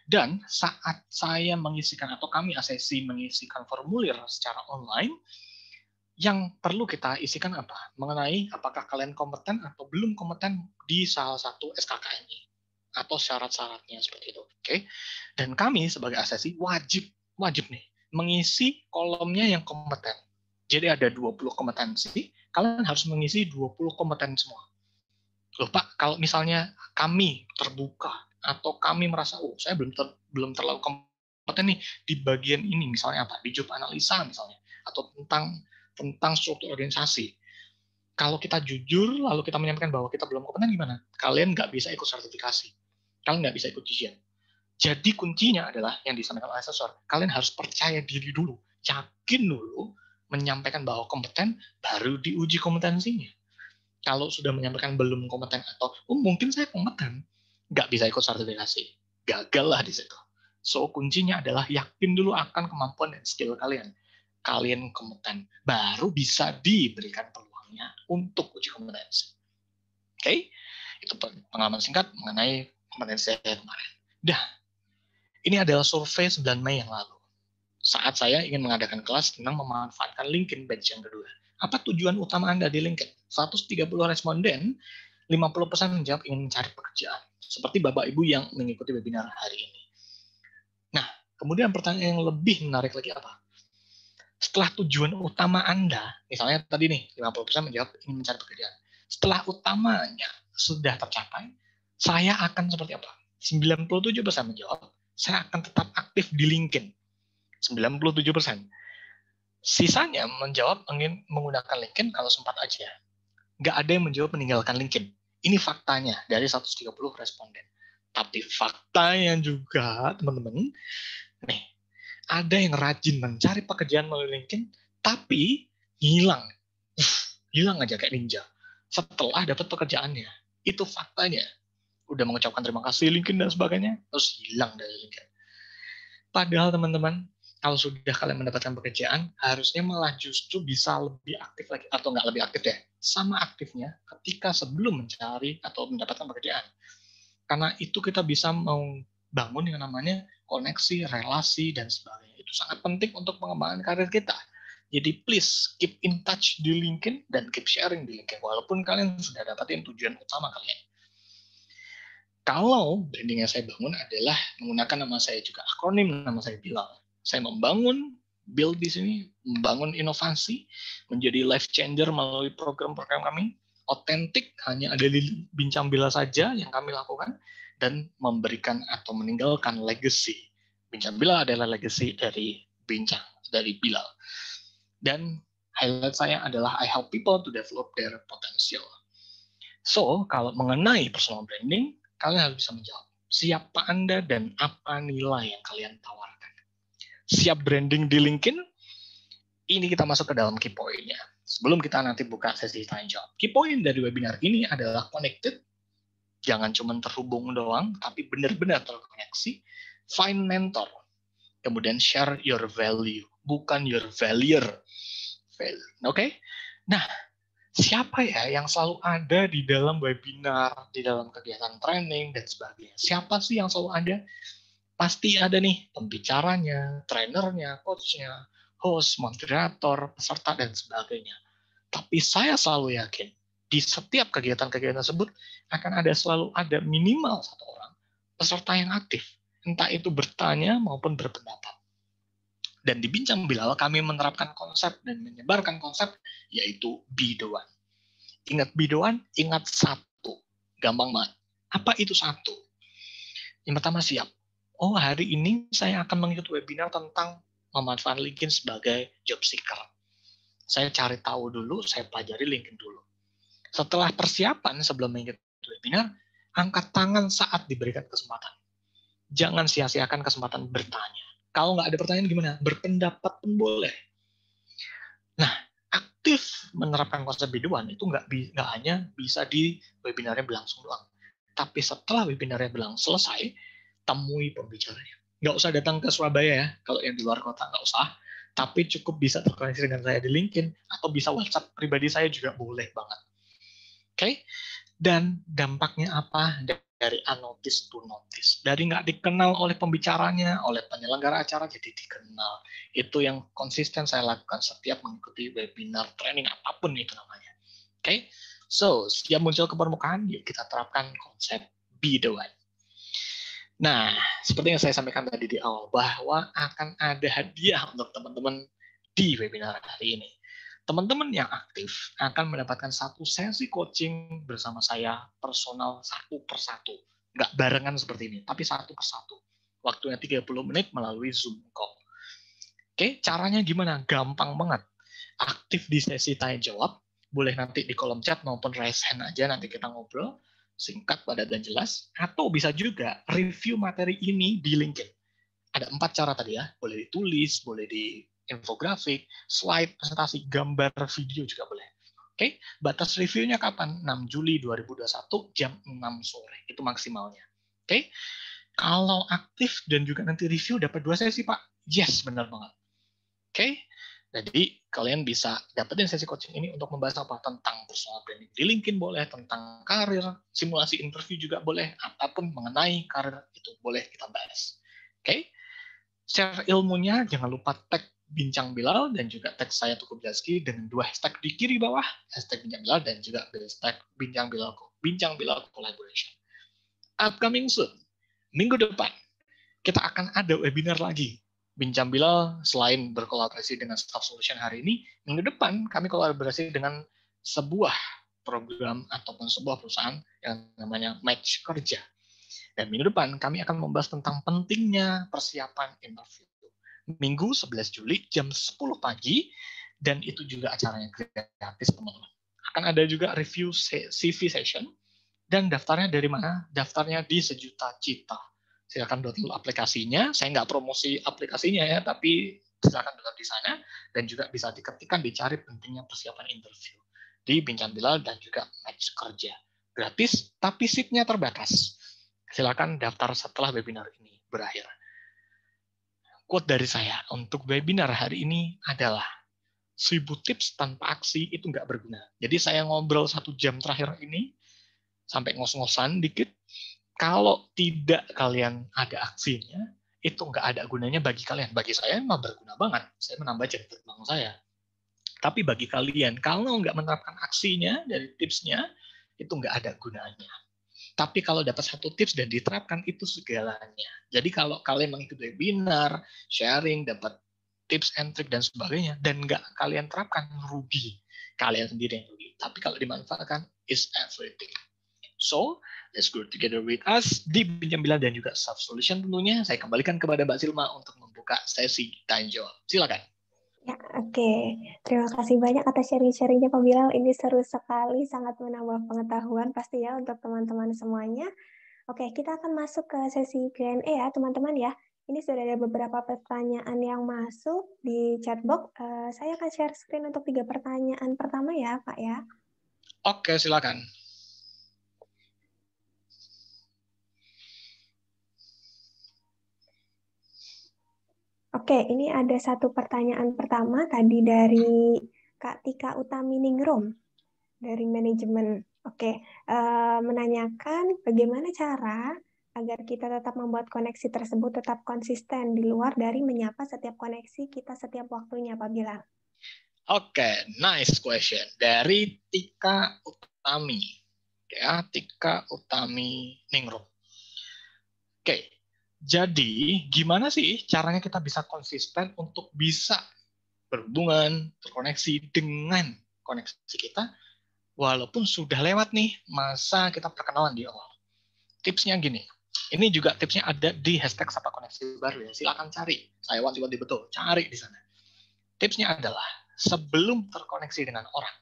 dan saat saya mengisikan atau kami ACC mengisikan formulir secara online, yang perlu kita isikan apa? Mengenai apakah kalian kompeten atau belum kompeten di salah satu SKKNI atau syarat-syaratnya seperti itu. Oke. Dan kami sebagai ACC wajib nih mengisi kolomnya yang kompeten. Jadi ada 20 kompetensi, kalian harus mengisi 20 kompeten semua. Loh Pak, kalau misalnya kami terbuka atau kami merasa saya belum terlalu kompeten nih di bagian ini, misalnya apa? Di job analisa misalnya, atau tentang struktur organisasi. Kalau kita jujur lalu kita menyampaikan bahwa kita belum kompeten, gimana? Kalian nggak bisa ikut sertifikasi, kalian nggak bisa ikut ujian. Jadi kuncinya adalah yang disampaikan oleh asesor, kalian harus percaya diri dulu, yakin dulu, menyampaikan bahwa kompeten, baru diuji kompetensinya. Kalau sudah menyampaikan belum kompeten atau mungkin saya kompeten, nggak bisa ikut sertifikasi, gagal lah di situ. So kuncinya adalah yakin dulu akan kemampuan dan skill kalian. Kalian kompeten, baru bisa diberikan peluangnya untuk uji kompetensi. Oke, itu pengalaman singkat mengenai kompetensi saya kemarin. Ini adalah survei 9 Mei yang lalu. Saat saya ingin mengadakan kelas tentang memanfaatkan LinkedIn batch yang kedua. Apa tujuan utama Anda di LinkedIn? 130 responden, 50% menjawab ingin mencari pekerjaan. Seperti Bapak Ibu yang mengikuti webinar hari ini. Nah, kemudian pertanyaan yang lebih menarik lagi apa? Setelah tujuan utama Anda, misalnya tadi nih, 50% menjawab ingin mencari pekerjaan. Setelah utamanya sudah tercapai, saya akan seperti apa? 97% menjawab, saya akan tetap aktif di LinkedIn. 97%. Sisanya menjawab ingin menggunakan LinkedIn kalau sempat aja. Nggak ada yang menjawab meninggalkan LinkedIn. Ini faktanya dari 130 responden. Tapi faktanya juga, teman-teman, nih, ada yang rajin mencari pekerjaan melalui LinkedIn, tapi hilang. Hilang aja kayak ninja. Setelah dapat pekerjaannya. Itu faktanya. Udah mengucapkan terima kasih LinkedIn dan sebagainya, terus hilang dari LinkedIn. Padahal teman-teman, kalau sudah kalian mendapatkan pekerjaan, harusnya malah justru bisa lebih aktif lagi, atau nggak lebih aktif deh, sama aktifnya ketika sebelum mencari atau mendapatkan pekerjaan. Karena itu kita bisa membangun yang namanya koneksi, relasi, dan sebagainya. Itu sangat penting untuk pengembangan karir kita. Jadi please keep in touch di LinkedIn dan keep sharing di LinkedIn, walaupun kalian sudah dapatin tujuan utama kalian. Kalau branding yang saya bangun adalah menggunakan nama saya juga, akronim nama saya Bilal. Saya membangun build di sini, membangun inovasi, menjadi life changer melalui program-program kami, otentik, hanya ada di Bincang Bilal saja yang kami lakukan, dan memberikan atau meninggalkan legacy. Bincang Bilal adalah legacy dari Bincang, dari Bilal. Dan highlight saya adalah I help people to develop their potential. So, kalau mengenai personal branding, kalian harus bisa menjawab, siapa Anda dan apa nilai yang kalian tawarkan. Siap branding di LinkedIn? Ini kita masuk ke dalam key point-nya. Sebelum kita nanti buka sesi tanya jawab. Key point dari webinar ini adalah connected, jangan cuma terhubung doang, tapi benar-benar terkoneksi. Find mentor. Kemudian share your value, bukan your failure. Oke? Nah, siapa ya yang selalu ada di dalam webinar, di dalam kegiatan training, dan sebagainya? Siapa sih yang selalu ada? Pasti ada nih pembicaranya, trainernya, coachnya, host, moderator, peserta, dan sebagainya. Tapi saya selalu yakin, di setiap kegiatan-kegiatan tersebut akan selalu ada minimal satu orang peserta yang aktif. Entah itu bertanya maupun berpendapat. Dan di Bincang Bilal, kami menerapkan konsep dan menyebarkan konsep, yaitu be the one. Ingat be the one, ingat satu. Gampang banget. Apa itu satu? Yang pertama, siap. Oh, hari ini saya akan mengikuti webinar tentang memanfaatkan LinkedIn sebagai job seeker. Saya cari tahu dulu, saya pelajari LinkedIn dulu. Setelah persiapan sebelum mengikuti webinar, angkat tangan saat diberikan kesempatan. Jangan sia-siakan kesempatan bertanya. Kalau nggak ada pertanyaan gimana? Berpendapat pun boleh. Nah, aktif menerapkan konsep biduan itu nggak hanya bisa di webinarnya berlangsung doang. Tapi setelah webinarnya selesai, temui pembicaranya. Nggak usah datang ke Surabaya ya, kalau yang di luar kota nggak usah. Tapi cukup bisa terkoneksi dengan saya di LinkedIn, atau bisa WhatsApp pribadi saya juga boleh banget. Oke? Dan dampaknya apa? Dari unnoticed to notice. Dari nggak dikenal oleh pembicaranya, oleh penyelenggara acara, jadi dikenal. Itu yang konsisten saya lakukan setiap mengikuti webinar, training, apapun itu namanya. Oke? So, siap muncul ke permukaan, yuk kita terapkan konsep be the one. Nah, seperti yang saya sampaikan tadi di awal, bahwa akan ada hadiah untuk teman-teman di webinar hari ini. Teman-teman yang aktif akan mendapatkan satu sesi coaching bersama saya personal satu persatu. Nggak barengan seperti ini, tapi satu persatu. Waktunya 30 menit melalui Zoom call. Oke, caranya gimana? Gampang banget. Aktif di sesi tanya jawab, boleh nanti di kolom chat maupun raise hand aja, nanti kita ngobrol, singkat, padat, dan jelas. Atau bisa juga review materi ini di LinkedIn. Ada 4 cara tadi ya, boleh ditulis, boleh di infografik, slide, presentasi, gambar, video juga boleh. Oke, batas reviewnya kapan? 6 Juli 2021 jam 6 sore. Itu maksimalnya. Oke, kalau aktif dan juga nanti review dapat 2 sesi, Pak. Yes, benar banget. Oke, jadi kalian bisa dapetin sesi coaching ini untuk membahas apa? Tentang personal branding di LinkedIn boleh, tentang karir, simulasi interview juga boleh, apapun mengenai karir itu boleh kita bahas. Oke, share ilmunya, jangan lupa tag Bincang Bilal dan juga tag saya Tuku Bilaski dengan 2 hashtag di kiri bawah, hashtag Bincang Bilal dan juga hashtag Bincang Bilal Collaboration. Upcoming soon, minggu depan, kita akan ada webinar lagi. Bincang Bilal selain berkolaborasi dengan Staff Solution hari ini, minggu depan kami kolaborasi dengan sebuah program ataupun sebuah perusahaan yang namanya Match Kerja. Dan minggu depan kami akan membahas tentang pentingnya persiapan interview. Minggu 11 Juli jam 10 pagi, dan itu juga acaranya gratis, teman-teman. Akan ada juga review CV session, dan daftarnya dari mana? Daftarnya di Sejuta Cita. Silakan download aplikasinya. Saya nggak promosi aplikasinya ya, tapi silakan download di sana, dan juga bisa diketikkan, dicari pentingnya persiapan interview di Bincang Bilal dan juga Match Kerja. Gratis, tapi seatnya terbatas. Silakan daftar setelah webinar ini berakhir. Quote dari saya untuk webinar hari ini adalah 1000 tips tanpa aksi itu nggak berguna. Jadi saya ngobrol 1 jam terakhir ini sampai ngos-ngosan dikit. Kalau tidak kalian ada aksinya, itu nggak ada gunanya bagi kalian. Bagi saya mah berguna banget. Saya menambah jam terbang saya. Tapi bagi kalian, kalau nggak menerapkan aksinya dari tipsnya, itu nggak ada gunanya. Tapi kalau dapat 1 tips dan diterapkan, itu segalanya. Jadi kalau kalian mengikuti webinar, sharing, dapat tips and trick dan sebagainya, dan nggak kalian terapkan, rugi. Kalian sendiri yang rugi. Tapi kalau dimanfaatkan, is everything. So, let's go together with us di Bincang Bilal dan juga Self Solution tentunya. Saya kembalikan kepada Mbak Silma untuk membuka sesi tanya jawab. Silakan. Ya, oke. Terima kasih banyak atas sharing-sharingnya Pak Bilal. Ini seru sekali, sangat menambah pengetahuan pasti ya untuk teman-teman semuanya. Oke, kita akan masuk ke sesi Q&A ya teman-teman ya. Ini sudah ada beberapa pertanyaan yang masuk di chatbox. Saya akan share screen untuk 3 pertanyaan pertama ya Pak ya. Oke, silakan. Oke, ini ada satu pertanyaan pertama tadi dari Kak Tika Utami Ningrum dari manajemen. Oke, menanyakan bagaimana cara agar kita tetap membuat koneksi tersebut tetap konsisten di luar dari menyapa setiap koneksi kita setiap waktunya, Pak Bilal. Oke, nice question. Dari Tika Utami. Ya, Tika Utami Ningrum. Oke, jadi gimana sih caranya kita bisa konsisten untuk bisa berhubungan, terkoneksi dengan koneksi kita, walaupun sudah lewat nih masa kita perkenalan di awal. Tipsnya gini, ini juga tipsnya ada di hashtag Sapa Koneksi Baru ya, silakan cari. Saya wanti-wanti betul, cari di sana. Tipsnya adalah sebelum terkoneksi dengan orang,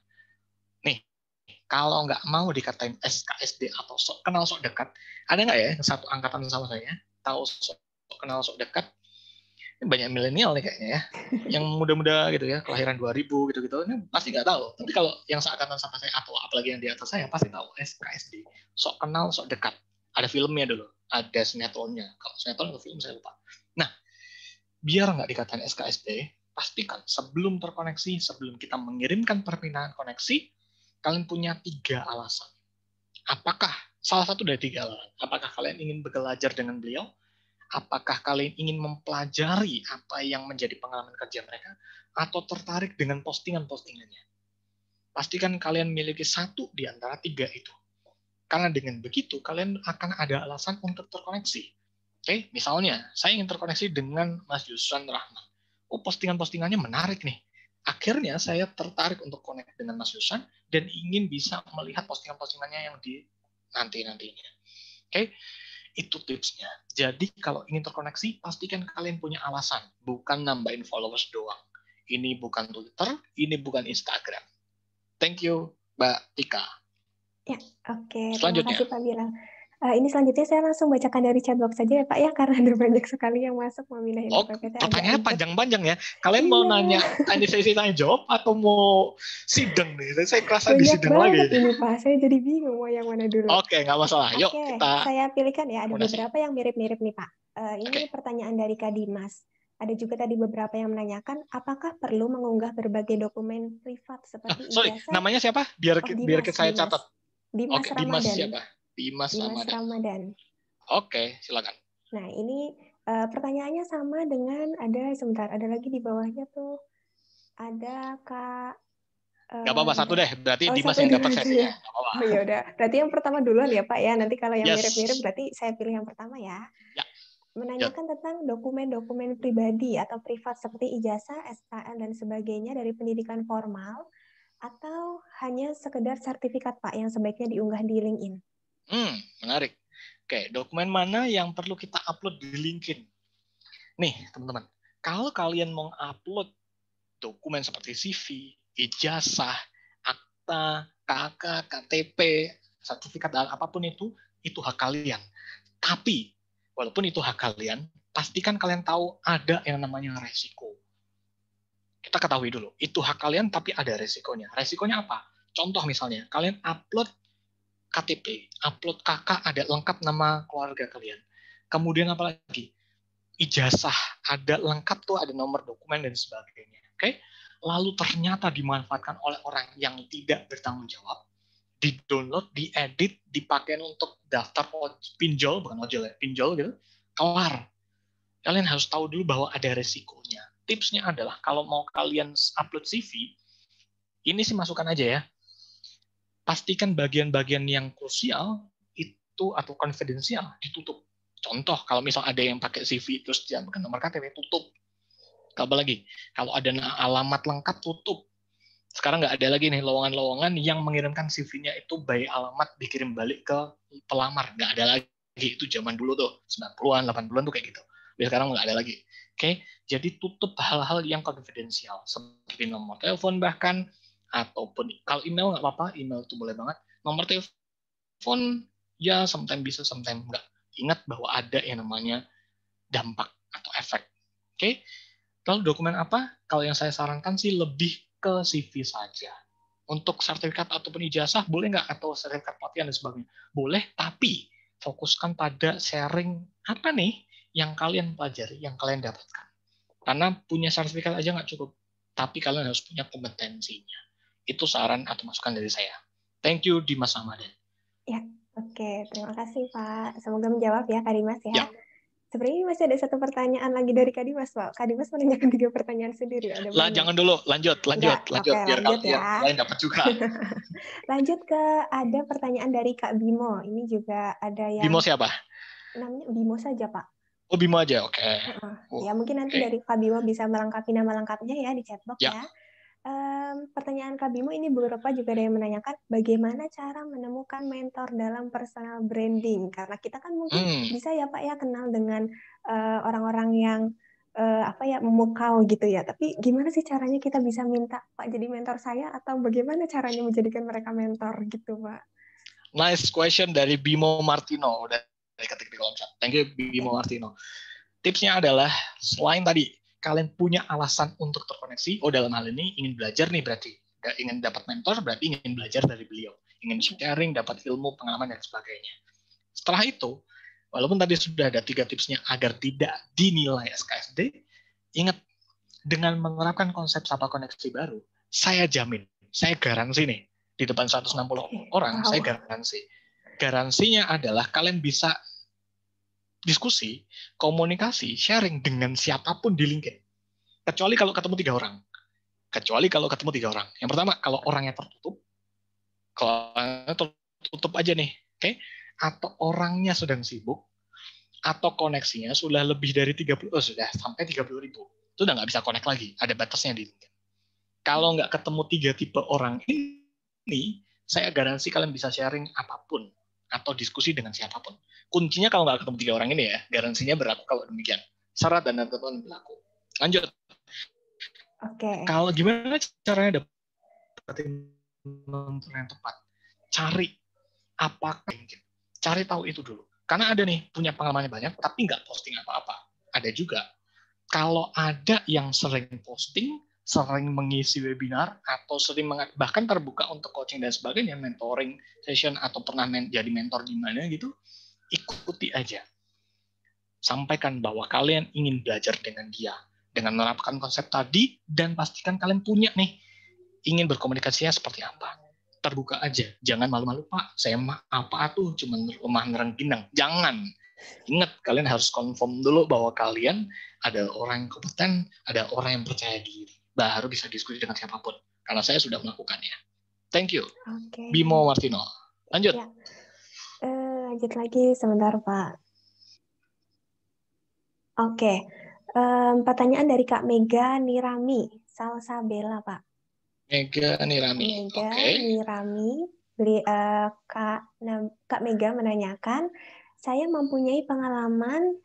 nih, kalau nggak mau dikatain SKSD atau sok kenal sok dekat, ada nggak ya yang satu angkatan sama saya, tahu sok kenal sok dekat? Banyak milenial nih kayaknya ya, yang muda-muda gitu ya, kelahiran 2000 gitu-gitu, ini pasti nggak tahu. Tapi kalau yang seangkatan sama saya atau apalagi yang di atas saya pasti tahu SKSD, sok kenal sok dekat. Ada filmnya dulu, ada sinetronnya. Kalau sinetron atau film saya lupa. Nah, biar nggak dikatain SKSD, pastikan sebelum terkoneksi, sebelum kita mengirimkan perpindahan koneksi, kalian punya 3 alasan. Apakah salah satu dari 3 alasan? Apakah kalian ingin belajar dengan beliau? Apakah kalian ingin mempelajari apa yang menjadi pengalaman kerja mereka, atau tertarik dengan postingan-postingannya? Pastikan kalian miliki 1 di antara 3 itu. Karena dengan begitu, kalian akan ada alasan untuk terkoneksi. Oke, misalnya, saya ingin terkoneksi dengan Mas Yusran Rahman. Oh, postingan-postingannya menarik nih. Akhirnya saya tertarik untuk connect dengan Mas Yusran dan ingin bisa melihat postingan-postingannya yang di nanti-nantinya. Oke, itu tipsnya. Jadi kalau ingin terkoneksi, pastikan kalian punya alasan, bukan nambahin followers doang. Ini bukan Twitter, ini bukan Instagram. Thank you, Mbak Tika. Ya, oke. Terima Selanjutnya. kasih Pak Bilal. Ini selanjutnya saya langsung bacakan dari chatbox saja ya Pak ya, karena ada banyak sekali yang masuk memindahin Oh, PPT pertanyaannya agak panjang-panjang ya. Kalian mau nanya ini sesi tanya jawab atau mau sidang nih? Saya kerasa di banyak sidang lagi. banget ini Pak, saya jadi bingung mau yang mana dulu. Oke, nggak masalah. Yuk, Oke, kita saya pilihkan ya. Ada akomodasi. beberapa yang mirip-mirip nih Pak. Ini Oke. pertanyaan dari Kak Dimas. Ada juga tadi beberapa yang menanyakan, apakah perlu mengunggah berbagai dokumen privat seperti ijazah? Namanya siapa? Biar saya catat. Dimas Oke, Ramadan. Dimas siapa? Dimas Ramadan. Oke, silakan. Nah, ini pertanyaannya sama dengan ada lagi di bawahnya tuh. Ada Kak Nggak apa-apa, satu deh. Berarti Dimas satu yang dapat sesinya. ya. Oh ya udah. Berarti yang pertama duluan ya Pak ya. Nanti kalau yang Yes. mirip-mirip berarti saya pilih yang pertama ya. Ya. Menanyakan tentang dokumen-dokumen pribadi atau privat seperti ijazah, SKL dan sebagainya dari pendidikan formal atau hanya sekedar sertifikat Pak yang sebaiknya diunggah di LinkedIn. Menarik. Oke, dokumen mana yang perlu kita upload di LinkedIn? Nih, teman-teman. Kalau kalian mau upload dokumen seperti CV, ijazah, akta, KK, KTP, sertifikat apapun itu hak kalian. Tapi walaupun itu hak kalian, pastikan kalian tahu ada yang namanya resiko. Kita ketahui dulu, itu hak kalian tapi ada resikonya. Resikonya apa? Contoh misalnya, kalian upload KTP, upload KK, ada lengkap nama keluarga kalian. Kemudian apa lagi? Ijazah, ada lengkap tuh, ada nomor dokumen dan sebagainya. Oke? Lalu ternyata dimanfaatkan oleh orang yang tidak bertanggung jawab, di-download, diedit, dipakai untuk daftar pinjol, bukan ojol ya, pinjol gitu, kelar. Kalian harus tahu dulu bahwa ada resikonya. Tipsnya adalah kalau mau kalian upload CV, ini sih masukan aja ya. Pastikan bagian-bagian yang krusial itu atau konfidensial ditutup. Contoh, kalau misal ada yang pakai CV terus dia bukan nomor KTP, tutup. Apa lagi? Kalau ada alamat lengkap, tutup. Sekarang nggak ada lagi nih lowongan-lowongan yang mengirimkan CV-nya itu by alamat dikirim balik ke pelamar. Nggak ada lagi. Itu zaman dulu tuh, 90-an, 80-an tuh kayak gitu. Tapi sekarang nggak ada lagi. Oke, jadi tutup hal-hal yang konfidensial. Seperti nomor telepon bahkan, ataupun kalau email nggak apa-apa, email itu boleh banget. Nomor telepon, ya sometimes bisa, sometimes nggak. Ingat bahwa ada yang namanya dampak atau efek. Oke, lalu dokumen apa? Kalau yang saya sarankan sih lebih ke CV saja. Untuk sertifikat ataupun ijazah boleh nggak, atau sertifikat pelatihan dan sebagainya? Boleh, tapi fokuskan pada sharing apa nih yang kalian pelajari, yang kalian dapatkan. Karena punya sertifikat aja nggak cukup, tapi kalian harus punya kompetensinya. Itu saran atau masukan dari saya. Thank you, Dimas Ramadan. Ya, oke. Terima kasih, Pak. Semoga menjawab ya, Kak Dimas ya. Ya. Sebenarnya masih ada satu pertanyaan lagi dari Kak Dimas, Pak. Kak Dimas menanyakan 3 pertanyaan sendiri. Ada Lah, banyak. jangan dulu. Lanjut. Enggak. Oke, Biar lanjut ya. lain dapat juga. Lanjut ke ada pertanyaan dari Kak Bimo. Ini juga ada yang... Bimo siapa? Namanya Bimo saja, Pak. Oh, Bimo aja, oke. Ya, mungkin nanti dari Kak Bimo bisa melengkapi nama lengkapnya ya di chatbox Ya. ya. Pertanyaan Kak Bimo ini beberapa juga ada yang menanyakan bagaimana cara menemukan mentor dalam personal branding, karena kita kan mungkin bisa ya Pak ya kenal dengan orang-orang yang memukau gitu ya, tapi gimana sih caranya kita bisa minta Pak jadi mentor saya, atau bagaimana caranya menjadikan mereka mentor gitu Pak? Nice question dari Bimo Martino, udah ketik di kolom chat. Thank you Bimo Martino. Tipsnya adalah selain tadi kalian punya alasan untuk terkoneksi, dalam hal ini ingin belajar nih, berarti ingin dapat mentor, berarti ingin belajar dari beliau, ingin sharing, dapat ilmu, pengalaman dan sebagainya. Setelah itu, walaupun tadi sudah ada 3 tipsnya agar tidak dinilai SKSD, ingat dengan menerapkan konsep sapa koneksi baru, saya jamin, saya garansi nih di depan 160 orang, saya garansi. Garansinya adalah kalian bisa diskusi, komunikasi, sharing dengan siapapun di LinkedIn. Kecuali kalau ketemu 3 orang. Yang pertama, kalau orangnya tertutup, aja nih, oke? Atau orangnya sedang sibuk, atau koneksinya sudah lebih dari 30, sudah sampai 30.000. Itu udah nggak bisa connect lagi, ada batasnya di LinkedIn. Kalau nggak ketemu 3 tipe orang ini, saya garansi kalian bisa sharing apapun atau diskusi dengan siapapun. Kuncinya kalau nggak ketemu 3 orang ini ya, garansinya berlaku kalau demikian. Syarat dan ketentuan berlaku. Lanjut. Oke. Kalau gimana caranya dapetin mentor yang tepat? Cari apakah mungkin. Cari tahu itu dulu. Karena ada nih, punya pengalamannya banyak, tapi nggak posting apa-apa. Ada juga. Kalau ada yang sering posting, sering mengisi webinar, atau sering bahkan terbuka untuk coaching dan sebagainya, mentoring session, atau pernah jadi mentor di mana gitu, ikuti aja. Sampaikan bahwa kalian ingin belajar dengan dia, dengan menerapkan konsep tadi, dan pastikan kalian punya nih, ingin berkomunikasinya seperti apa. Terbuka aja, jangan malu-malu Pak, saya apa tuh, cuma rumah nerengginang. Jangan. Ingat, kalian harus confirm dulu bahwa kalian ada orang yang kompeten, ada orang yang percaya diri. Baru bisa diskusi dengan siapapun. Karena saya sudah melakukannya. Thank you. Okay. Bimo Martino. Lanjut. Ya. Lanjut lagi sebentar, Pak. Oke. Pertanyaan dari Kak Mega Nirami, Salsabella, Pak. Mega Nirami. Nirami. Kak Mega menanyakan, Saya mempunyai pengalaman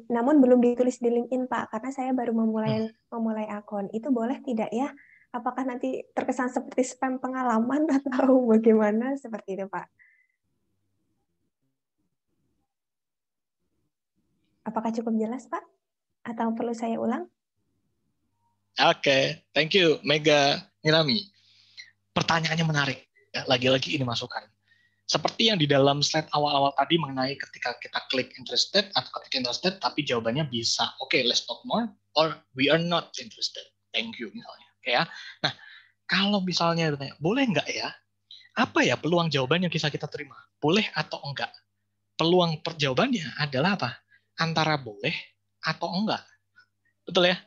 namun belum ditulis di LinkedIn, Pak, karena saya baru memulai akun. Itu boleh tidak ya? Apakah nanti terkesan seperti spam pengalaman atau bagaimana seperti itu, Pak? Apakah cukup jelas, Pak? Atau perlu saya ulang? Oke, thank you, Mega Nirami. Pertanyaannya menarik. Ya, lagi-lagi ini masukan. Seperti yang di dalam slide awal-awal tadi mengenai ketika kita klik interested atau ketik interested, tapi jawabannya bisa, oke, let's talk more, or we are not interested. Thank you, misalnya. Oke ya. Nah, kalau misalnya boleh nggak ya? Apa ya peluang jawaban yang bisa kita terima? Boleh atau enggak? Peluang jawabannya adalah apa? Antara boleh atau enggak. Betul ya?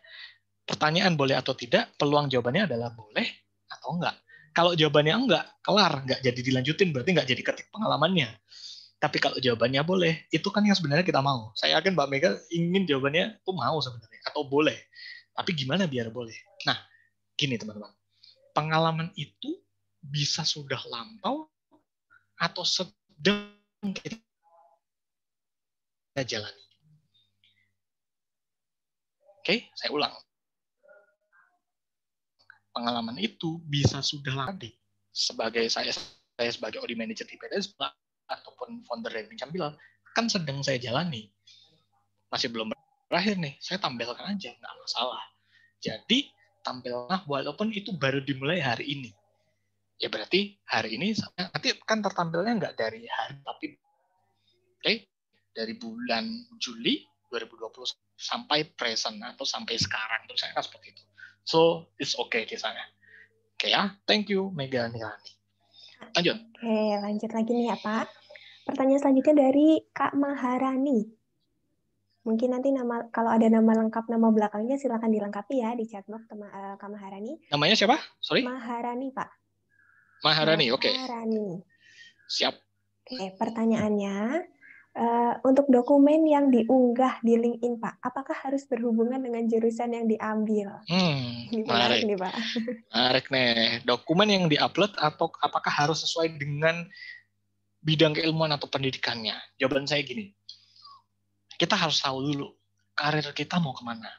Pertanyaan boleh atau tidak, peluang jawabannya adalah boleh atau enggak. Kalau jawabannya enggak, kelar, enggak jadi dilanjutin, berarti enggak jadi ketik pengalamannya. Tapi kalau jawabannya boleh, itu kan yang sebenarnya kita mau. Saya yakin Mbak Mega ingin jawabannya tuh mau sebenarnya, atau boleh. Tapi gimana biar boleh? Nah, gini teman-teman. Pengalaman itu bisa sudah lampau atau sedang kita jalani. Oke, saya ulang. Pengalaman itu bisa sudah lama sebagai saya sebagai OD manager di PTS ataupun founder dari Bincang Bilal kan sedang saya jalani, masih belum berakhir nih, saya tampilkan aja, nggak masalah. Jadi tampillah walaupun itu baru dimulai hari ini, ya berarti hari ini nanti kan tertampilnya nggak dari hari tapi dari bulan Juli 2020 sampai present atau sampai sekarang, terus saya kan seperti itu. So it's okay di sana. Oke ya, thank you Mega Nirani. Lanjut. Oke, lanjut lagi nih ya Pak. Pertanyaan selanjutnya dari Kak Maharani. Mungkin nanti kalau ada nama lengkap, nama belakangnya silakan dilengkapi ya di chatbox Kak Maharani. Namanya siapa? Sorry. Maharani, Pak. Maharani, oke. Maharani. Siap. Oke, pertanyaannya, untuk dokumen yang diunggah di LinkedIn, Pak, apakah harus berhubungan dengan jurusan yang diambil? Ini menarik nih, Pak. Menarik nih. Dokumen yang diupload atau apakah harus sesuai dengan bidang keilmuan atau pendidikannya? Jawaban saya gini. Kita harus tahu dulu karir kita mau kemana.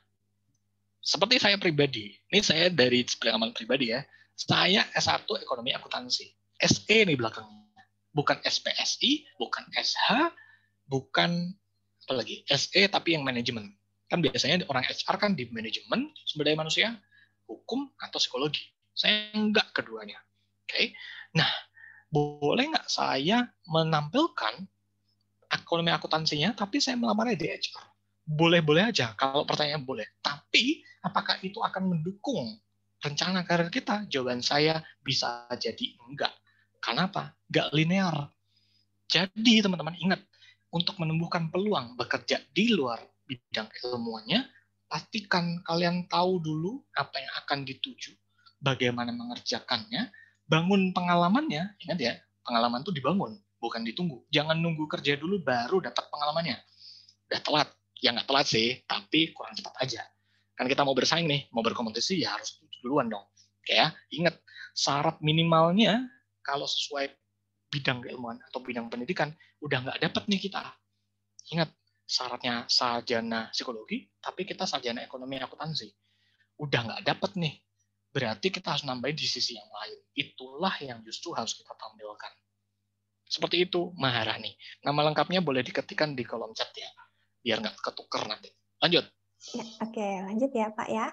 Seperti saya pribadi, ini saya dari pengalaman pribadi ya, saya S1 Ekonomi Akuntansi. SE nih belakangnya. Bukan SPSI, bukan SH, bukan apa lagi, SE tapi yang manajemen. Kan biasanya orang HR kan di manajemen, sumber daya manusia, hukum, atau psikologi. Saya enggak keduanya. Oke. Nah, boleh nggak saya menampilkan ekonomi akuntansinya, tapi saya melamarnya di HR? Boleh-boleh aja, kalau pertanyaan boleh. Tapi, apakah itu akan mendukung rencana karir kita? Jawaban saya bisa jadi enggak. Kenapa? Enggak linear. Jadi, teman-teman ingat, untuk menumbuhkan peluang bekerja di luar bidang ilmuannya, pastikan kalian tahu dulu apa yang akan dituju, bagaimana mengerjakannya, bangun pengalamannya. Ingat ya, pengalaman itu dibangun, bukan ditunggu. Jangan nunggu kerja dulu baru dapat pengalamannya. Udah telat. Ya nggak telat sih, tapi kurang cepat aja. Kan kita mau bersaing nih, mau berkompetisi ya harus duluan dong. Kayak ingat, syarat minimalnya kalau sesuai bidang keilmuan atau bidang pendidikan, udah nggak dapat nih kita. Ingat, syaratnya sarjana psikologi, tapi kita sarjana ekonomi akuntansi. Udah nggak dapat nih. Berarti kita harus nambahin di sisi yang lain. Itulah yang justru harus kita tampilkan. Seperti itu, Maharani. Nama lengkapnya boleh diketikkan di kolom chat ya, biar nggak ketuker nanti. Lanjut. Ya, oke, lanjut ya Pak ya.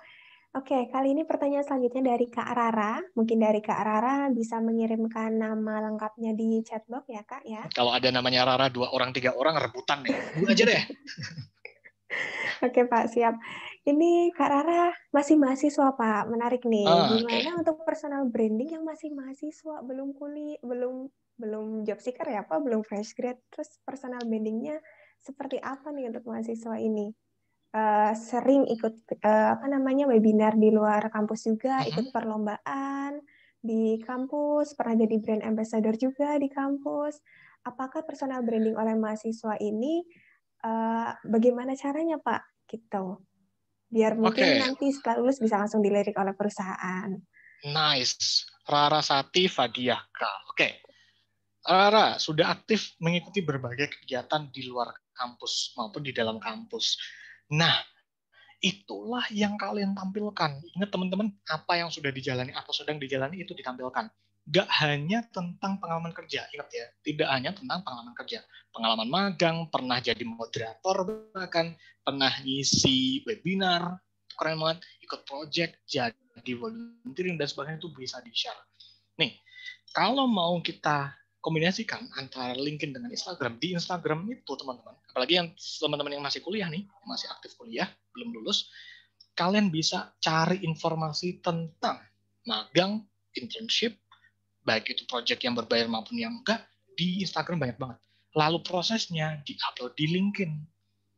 Oke, kali ini pertanyaan selanjutnya dari Kak Rara. Mungkin dari Kak Rara bisa mengirimkan nama lengkapnya di chatbox ya Kak ya. Kalau ada namanya Rara 2 orang 3 orang rebutan nih. Gue aja deh. Oke Pak, siap. Ini Kak Rara masih mahasiswa Pak, menarik nih. Gimana untuk personal branding yang masih mahasiswa, belum kuliah, belum job seeker ya Pak, belum fresh grad. Terus personal brandingnya seperti apa nih untuk mahasiswa ini? Sering ikut webinar di luar kampus juga, ikut perlombaan di kampus, pernah jadi brand ambassador juga di kampus. Apakah personal branding oleh mahasiswa ini bagaimana caranya Pak? Gitu. Biar mungkin nanti setelah lulus bisa langsung dilirik oleh perusahaan. Nice. Rara Sati Fadiaka. Oke. Rara sudah aktif mengikuti berbagai kegiatan di luar kampus maupun di dalam kampus. Nah, itulah yang kalian tampilkan. Ingat teman-teman, apa yang sudah dijalani atau sedang dijalani itu ditampilkan. Gak hanya tentang pengalaman kerja, ingat ya, tidak hanya tentang pengalaman kerja. Pengalaman magang, pernah jadi moderator, bahkan pernah ngisi webinar, keren banget, ikut project, jadi volunteering, dan sebagainya itu bisa di-share. Nih, kalau mau kita kombinasikan antara LinkedIn dengan Instagram, di Instagram itu teman-teman, apalagi yang teman-teman yang masih kuliah nih, yang masih aktif kuliah, belum lulus, kalian bisa cari informasi tentang magang, internship, baik itu project yang berbayar maupun yang enggak, di Instagram banyak banget. Lalu prosesnya di-upload di LinkedIn.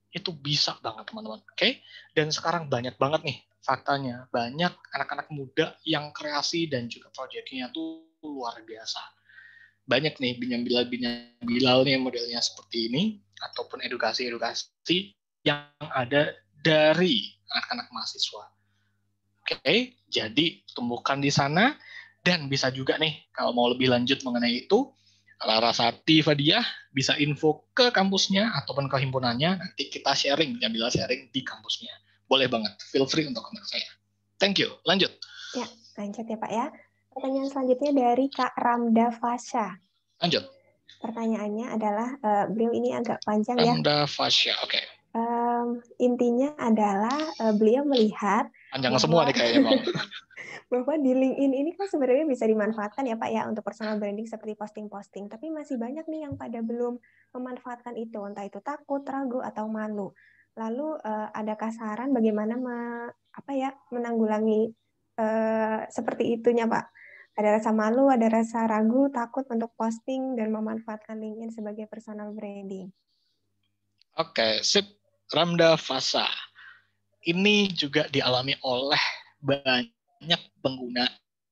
Itu bisa banget teman-teman. Oke? Dan sekarang banyak banget nih faktanya. Banyak anak-anak muda yang kreasi dan juga projectnya tuh luar biasa. Banyak nih Binyam Bilal nih modelnya seperti ini, ataupun edukasi-edukasi yang ada dari anak-anak mahasiswa. Oke, jadi tumbuhkan di sana, dan bisa juga nih kalau mau lebih lanjut mengenai itu, Larasati Fadiah bisa info ke kampusnya ataupun ke himpunannya, nanti kita sharing, Binyam sharing di kampusnya. Boleh banget, feel free untuk kontak saya. Thank you, lanjut. Ya, lanjut ya Pak ya. Pertanyaan selanjutnya dari Kak Ramda Fasha. Lanjut. Pertanyaannya adalah, beliau ini agak panjang ya. Ramda Fasha, oke. Intinya adalah beliau melihat panjang semua nih kayaknya Bang. bahwa di LinkedIn ini kan sebenarnya bisa dimanfaatkan ya Pak ya untuk personal branding seperti posting-posting, tapi masih banyak nih yang pada belum memanfaatkan itu, entah itu takut, ragu, atau malu. Lalu adakah saran bagaimana menanggulangi seperti itunya Pak? Ada rasa malu, ada rasa ragu, takut untuk posting dan memanfaatkan LinkedIn sebagai personal branding. Oke, sip. Ramda Fasa. Ini juga dialami oleh banyak pengguna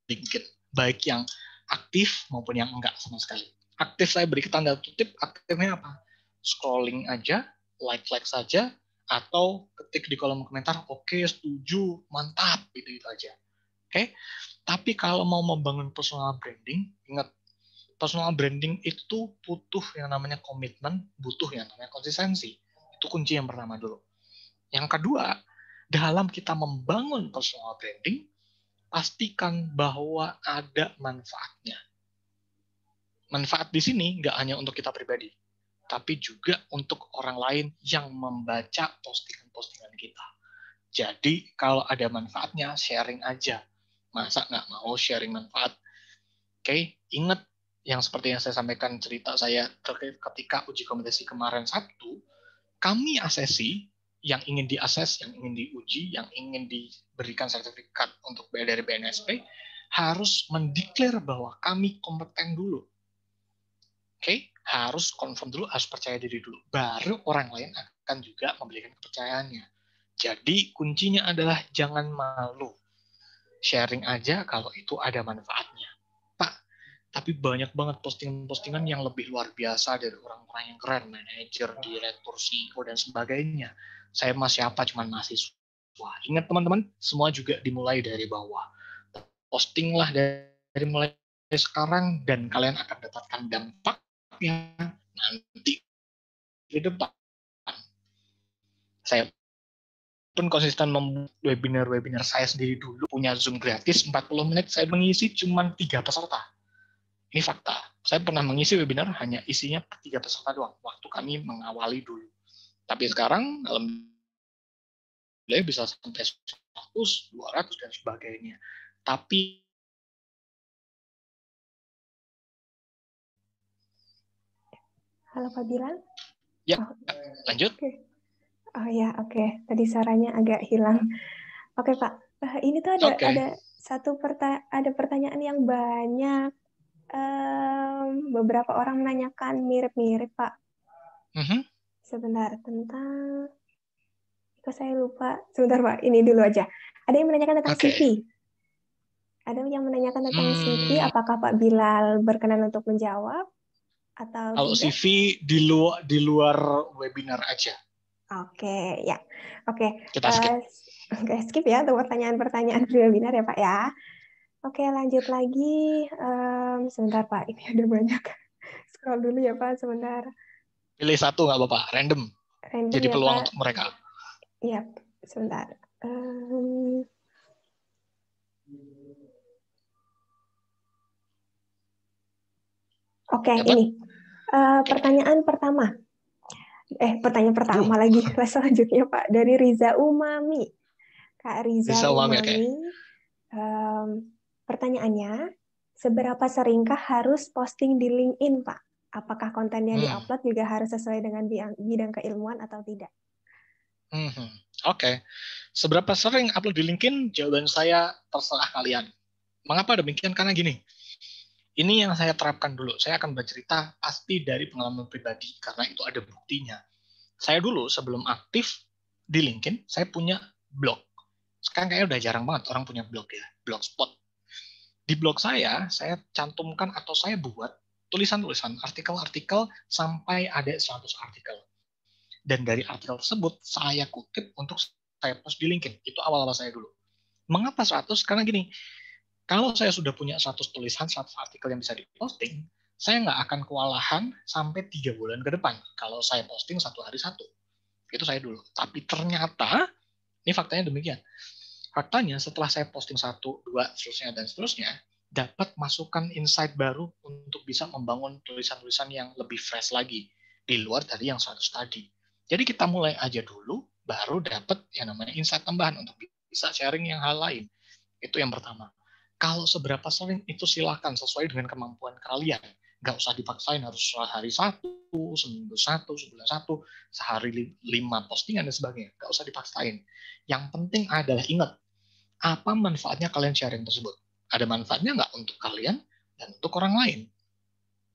LinkedIn, baik yang aktif maupun yang enggak sama sekali. Aktif saya beri tanda kutip, aktifnya apa? Scrolling aja, like saja, atau ketik di kolom komentar, oke, setuju, mantap, gitu aja. Oke, tapi kalau mau membangun personal branding, ingat, personal branding itu butuh yang namanya komitmen, butuh yang namanya konsistensi. Itu kunci yang pertama dulu. Yang kedua, dalam kita membangun personal branding, pastikan bahwa ada manfaatnya. Manfaat di sini nggak hanya untuk kita pribadi, tapi juga untuk orang lain yang membaca postingan-postingan kita. Jadi kalau ada manfaatnya, sharing aja. Masa nggak mau sharing manfaat? Oke, ingat yang seperti yang saya sampaikan cerita saya terkait ketika uji kompetensi kemarin Sabtu, kami asesi yang ingin diakses, yang ingin diuji, yang ingin diberikan sertifikat untuk dari BNSP, harus mendeklar bahwa kami kompeten dulu. Oke, harus confirm dulu, harus percaya diri dulu. Baru orang lain akan juga memberikan kepercayaannya. Jadi kuncinya adalah jangan malu. Sharing aja kalau itu ada manfaatnya. Pak, tapi banyak banget postingan-postingan yang lebih luar biasa dari orang-orang yang keren, manajer, direktur, CEO, dan sebagainya. Saya masih apa, cuman mahasiswa. Ingat teman-teman, semua juga dimulai dari bawah. Postinglah dari mulai sekarang, dan kalian akan dapatkan dampaknya nanti di depan. Saya pun konsisten membuat webinar-webinar saya sendiri dulu. Punya Zoom gratis 40 menit, saya mengisi cuma 3 peserta. Ini fakta. Saya pernah mengisi webinar hanya isinya 3 peserta doang, waktu kami mengawali dulu. Tapi sekarang, alhamdulillah bisa sampai 100, 200, dan sebagainya. Tapi Halo Pak Bilal? ya, lanjut. Okay. Oh ya, oke. Tadi suaranya agak hilang. Oke Pak, ini tuh ada pertanyaan yang banyak. Beberapa orang menanyakan mirip-mirip Pak. Sebentar, tentang... Kok saya lupa. Sebentar Pak, ini dulu aja. Ada yang menanyakan tentang CV. Ada yang menanyakan tentang CV. Apakah Pak Bilal berkenan untuk menjawab? Atau kalau tidak? CV di luar webinar aja. Oke, ya. Oke. Kita skip. Oke, skip ya untuk pertanyaan-pertanyaan di webinar ya Pak ya. Oke, lanjut lagi. Sebentar Pak, ini ada banyak. Scroll dulu ya Pak, sebentar. Pilih satu nggak apa-apa, random. Random Jadi ya peluang Pak. untuk mereka. Iya, sebentar. Oke, Dapat? ini. Pertanyaan pertama. Pertanyaan Aduh, pertama lagi. Selanjutnya Pak, dari Riza Umami. Kak Riza bisa umami, oke. Umami, pertanyaannya, seberapa seringkah harus posting di LinkedIn, Pak? Apakah konten yang Hmm. diupload juga harus sesuai dengan bidang keilmuan atau tidak? Oke. Seberapa sering upload di LinkedIn? Jawaban saya terserah kalian. Mengapa demikian? Karena gini, ini yang saya terapkan dulu. Saya akan bercerita pasti dari pengalaman pribadi, karena itu ada buktinya. Saya dulu sebelum aktif di LinkedIn, saya punya blog. Sekarang kayaknya udah jarang banget orang punya blog ya, blogspot. Di blog saya cantumkan atau saya buat tulisan-tulisan, artikel-artikel sampai ada 100 artikel. Dan dari artikel tersebut saya kutip untuk saya post di LinkedIn. Itu awal-awal saya dulu. Mengapa 100? Karena gini, kalau saya sudah punya 100 tulisan, 100 artikel yang bisa diposting, saya nggak akan kewalahan sampai 3 bulan ke depan kalau saya posting satu hari satu. Itu saya dulu. Tapi ternyata, ini faktanya demikian. Faktanya setelah saya posting 1, 2, seterusnya, dan seterusnya, dapat masukan insight baru untuk bisa membangun tulisan-tulisan yang lebih fresh lagi, di luar dari yang 100 tadi. Jadi kita mulai aja dulu, baru dapat yang namanya insight tambahan untuk bisa sharing yang hal lain. Itu yang pertama. Kalau seberapa sering itu silakan sesuai dengan kemampuan kalian. Nggak usah dipaksain harus hari satu, seminggu satu, sebulan satu, sehari 5 postingan dan sebagainya. Nggak usah dipaksain. Yang penting adalah ingat, apa manfaatnya kalian sharing tersebut? Ada manfaatnya nggak untuk kalian dan untuk orang lain?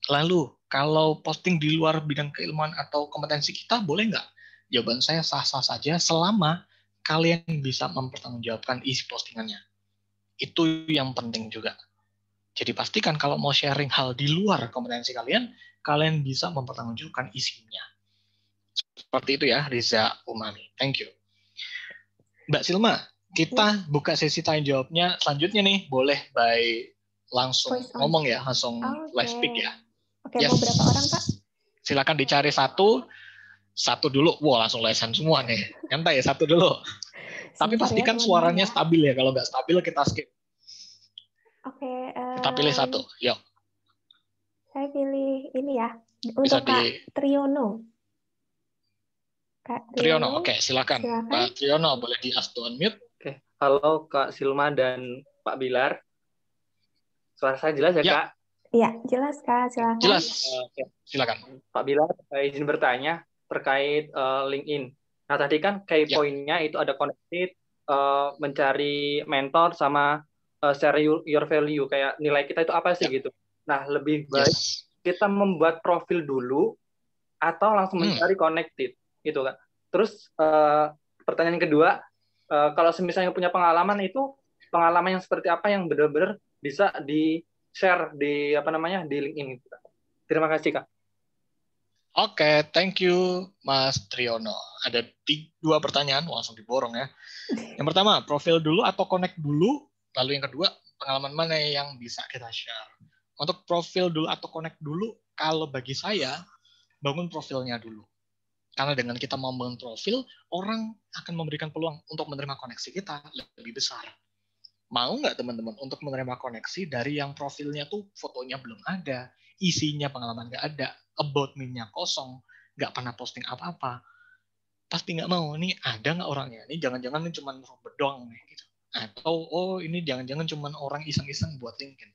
Lalu, kalau posting di luar bidang keilmuan atau kompetensi kita, boleh nggak? Jawaban saya sah-sah saja selama kalian bisa mempertanggungjawabkan isi postingannya. Itu yang penting juga. Jadi pastikan kalau mau sharing hal di luar kompetensi kalian, kalian bisa mempertanggungjawabkan isinya. Seperti itu ya, Riza Umami. Thank you. Mbak Silma, kita buka sesi tanya jawabnya selanjutnya nih. Boleh langsung Voice on. ngomong ya, langsung live speak ya. Oke, mau berapa orang, Pak? Silakan dicari satu dulu. Wah, langsung lesan semua nih. Nyantai ya, satu dulu. Tapi Sebentar ya, pastikan teman-teman suaranya ya. stabil ya. Kalau nggak stabil, kita skip. Oke, Kita pilih satu. Yuk. saya pilih ini ya, Bisa untuk Kak Triono. Kak Triono, Triono, oke, silakan. Pak Triono, boleh di-ask to unmute. Oke, halo Kak Silma dan Pak Bilar. Suara saya jelas ya, Ya. Kak? Iya, jelas Kak, silakan. Jelas, silakan. Pak Bilar, izin bertanya terkait LinkedIn. Nah, tadi kan key point-nya itu ada connected, mencari mentor, sama share your value, kayak nilai kita itu apa sih gitu. Nah, lebih baik kita membuat profil dulu atau langsung mencari connected, gitu kan. Terus pertanyaan kedua, kalau misalnya punya pengalaman itu, pengalaman yang seperti apa yang benar-benar bisa di-share di di LinkedIn itu. Terima kasih, Kak. Oke, thank you Mas Triono. Ada 2 pertanyaan, langsung diborong ya. Yang pertama, profil dulu atau connect dulu? Lalu yang kedua, pengalaman mana yang bisa kita share? Untuk profil dulu atau connect dulu, kalau bagi saya, bangun profilnya dulu. Karena dengan kita membangun profil, orang akan memberikan peluang untuk menerima koneksi kita lebih besar. Mau nggak teman-teman untuk menerima koneksi dari yang profilnya tuh fotonya belum ada, isinya pengalaman nggak ada, about me-nya kosong, nggak pernah posting apa-apa? Pasti nggak mau. Ini ada nggak orangnya? Ini jangan-jangan ini cuma robot doang nih. Gitu. Atau ini jangan-jangan cuma orang iseng-iseng buat LinkedIn,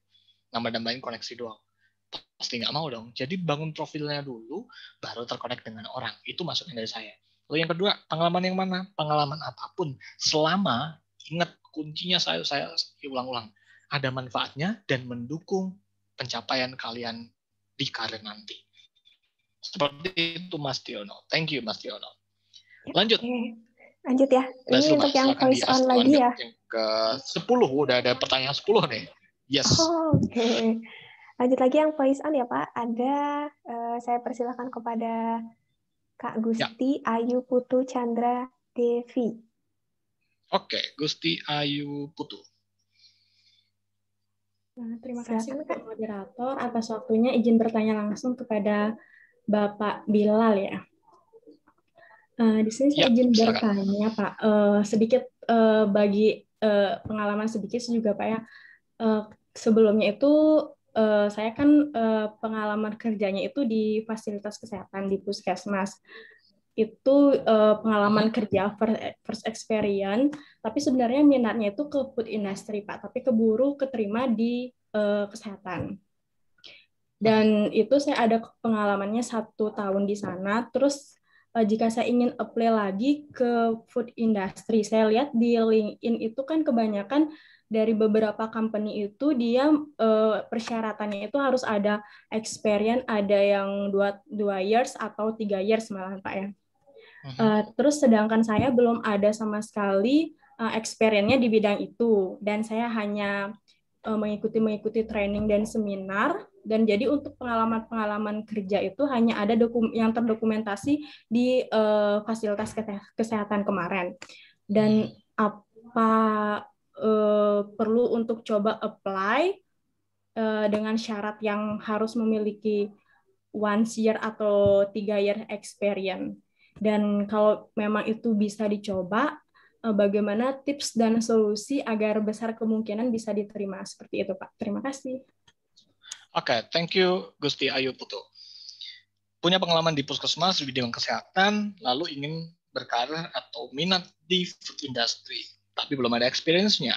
nambah-nambahin koneksi doang. Pasti nggak mau dong. Jadi bangun profilnya dulu, baru terkonek dengan orang. Itu masukan dari saya. Lalu yang kedua, pengalaman yang mana? Pengalaman apapun. Selama, ingat kuncinya saya ulang-ulang. Ada manfaatnya dan mendukung pencapaian kalian di karir nanti. Seperti itu Mas Tiono. Thank you Mas Tiono. Lanjut. Lanjut ya. Ini untuk yang voice on lagi ya. Yang ke-10, udah ada pertanyaan 10 nih. Yes. Oke. Lanjut lagi yang voice on ya Pak. Ada, saya persilakan kepada Kak Gusti Ayu Putu Chandra Devi. Oke, Gusti Ayu Putu. Nah, terima kasih Silakan, Kak. Pak Moderator atas waktunya. Izin bertanya langsung kepada Bapak Bilal ya. Di sini saya Ya, izin silakan. bertanya Pak, sedikit bagi pengalaman sedikit juga Pak ya. Sebelumnya itu saya kan pengalaman kerjanya itu di fasilitas kesehatan di puskesmas. Itu pengalaman kerja first experience, tapi sebenarnya minatnya itu ke food industry Pak, tapi keburu keterima di kesehatan. Dan itu saya ada pengalamannya 1 tahun di sana. Terus jika saya ingin apply lagi ke food industry, saya lihat di LinkedIn itu kan kebanyakan dari beberapa company itu dia persyaratannya itu harus ada experience, ada yang 2 years atau 3 years malahan Pak ya. Terus sedangkan saya belum ada sama sekali experience-nya di bidang itu, dan saya hanya mengikuti training dan seminar, dan jadi untuk pengalaman kerja itu hanya ada yang terdokumentasi di fasilitas kesehatan kemarin. Dan apa perlu untuk coba apply dengan syarat yang harus memiliki 1 year atau 3 year experience. Dan kalau memang itu bisa dicoba, bagaimana tips dan solusi agar besar kemungkinan bisa diterima seperti itu, Pak. Terima kasih. Oke, thank you Gusti Ayu Putu. Punya pengalaman di puskesmas di bidang kesehatan, lalu ingin berkarir atau minat di food industry, tapi belum ada experience-nya.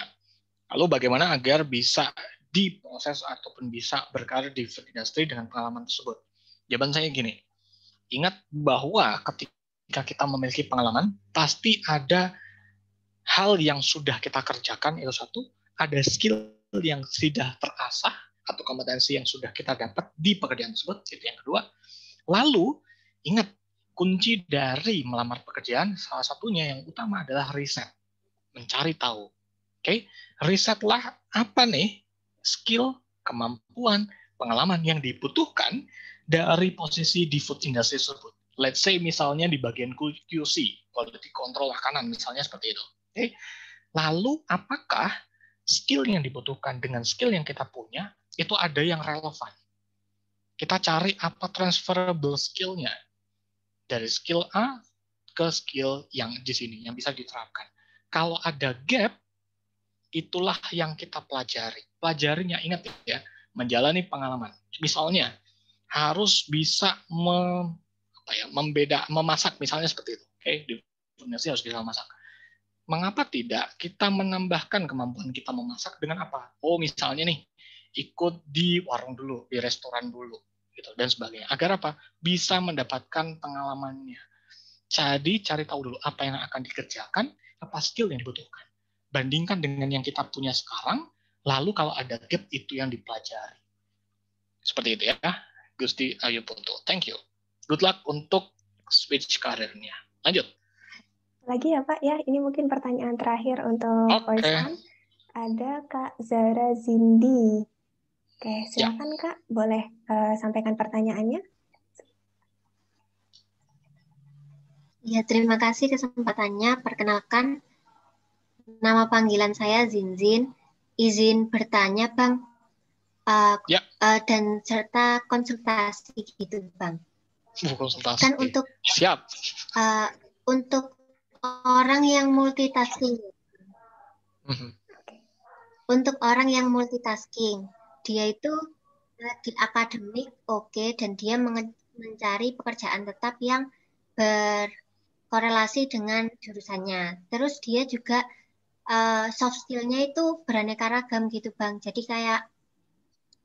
Lalu bagaimana agar bisa diproses ataupun bisa berkarir di food industry dengan pengalaman tersebut? Jawaban saya gini, ingat bahwa ketika kita memiliki pengalaman, pasti ada hal yang sudah kita kerjakan, itu satu, ada skill yang sudah terasah, atau kompetensi yang sudah kita dapat di pekerjaan tersebut, itu yang kedua. Lalu, ingat, kunci dari melamar pekerjaan, salah satunya yang utama adalah riset. Mencari tahu. Oke, risetlah apa nih skill, kemampuan, pengalaman yang dibutuhkan dari posisi di food industry tersebut. Let's say misalnya di bagian QC, quality control makanan, misalnya seperti itu. Oke, lalu apakah skill yang dibutuhkan dengan skill yang kita punya itu ada yang relevan? Kita cari apa transferable skill-nya dari skill A ke skill yang di sini yang bisa diterapkan. Kalau ada gap, itulah yang kita pelajari. Pelajarinya, ingat ya, menjalani pengalaman. Misalnya harus bisa memasak, misalnya seperti itu. Oke, di Indonesia harus bisa memasak. Mengapa tidak kita menambahkan kemampuan kita memasak dengan apa? Oh, misalnya nih, ikut di warung dulu, di restoran dulu, gitu, dan sebagainya. Agar apa? Bisa mendapatkan pengalamannya. Jadi cari tahu dulu apa yang akan dikerjakan, apa skill yang dibutuhkan. Bandingkan dengan yang kita punya sekarang, lalu kalau ada gap itu yang dipelajari. Seperti itu ya, Gusti Ayu Putu. Thank you. Good luck untuk switch karirnya. Lanjut. Lagi ya Pak ya, ini mungkin pertanyaan terakhir untuk voice on. Ada Kak Zara Zindi. Oke, silakan ya. Kak, boleh sampaikan pertanyaannya. Ya, terima kasih kesempatannya. Perkenalkan, nama panggilan saya Zinzin. Izin bertanya, Bang. Dan serta konsultasi gitu, Bang. Konsultasi. Kan untuk siap. Untuk orang yang multitasking. Untuk orang yang multitasking, dia itu di akademik oke, dan dia mencari pekerjaan tetap yang berkorelasi dengan jurusannya. Terus dia juga soft skill-nya itu beraneka ragam gitu, Bang. Jadi kayak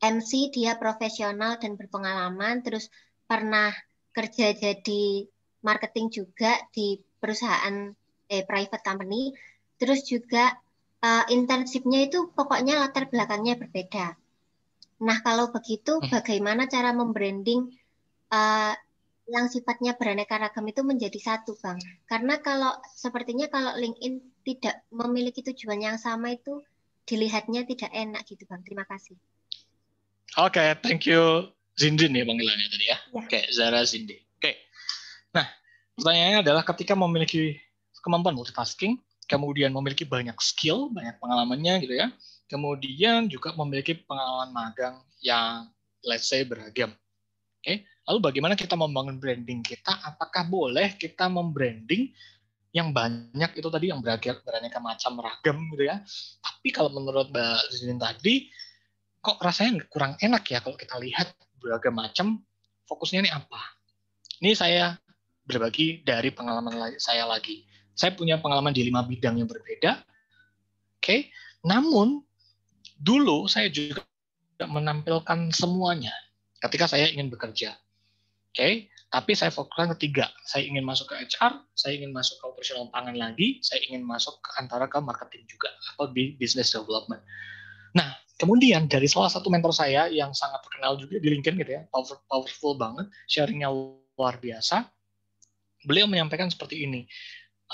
MC dia profesional dan berpengalaman, terus pernah kerja jadi marketing juga di perusahaan private company, terus juga internship-nya itu pokoknya latar belakangnya berbeda. Nah, kalau begitu bagaimana cara membranding yang sifatnya beraneka ragam itu menjadi satu, Bang? Karena sepertinya kalau LinkedIn tidak memiliki tujuan yang sama itu dilihatnya tidak enak gitu, Bang. Terima kasih. Oke, thank you. Zindin ya panggilannya tadi ya. Oke, Zara Zindi. Oke. Nah, pertanyaannya adalah ketika memiliki kemampuan multitasking, kemudian memiliki banyak skill, banyak pengalamannya gitu ya, kemudian juga memiliki pengalaman magang yang let's say beragam. Oke, lalu bagaimana kita membangun branding kita? Apakah boleh kita membranding yang banyak itu tadi, yang beraneka macam ragam gitu ya? Tapi kalau menurut Mbak Zinin tadi, kok rasanya kurang enak ya kalau kita lihat beragam macam, fokusnya ini apa? Ini saya berbagi dari pengalaman saya lagi. Saya punya pengalaman di 5 bidang yang berbeda. Oke, namun dulu saya juga menampilkan semuanya ketika saya ingin bekerja. Oke, tapi saya fokuskan ke 3. Saya ingin masuk ke HR, saya ingin masuk ke operasional pangan lagi, saya ingin masuk ke antara ke marketing juga atau di business development. Nah, kemudian dari salah satu mentor saya yang sangat terkenal juga di LinkedIn gitu ya, powerful banget, sharingnya luar biasa. Beliau menyampaikan seperti ini,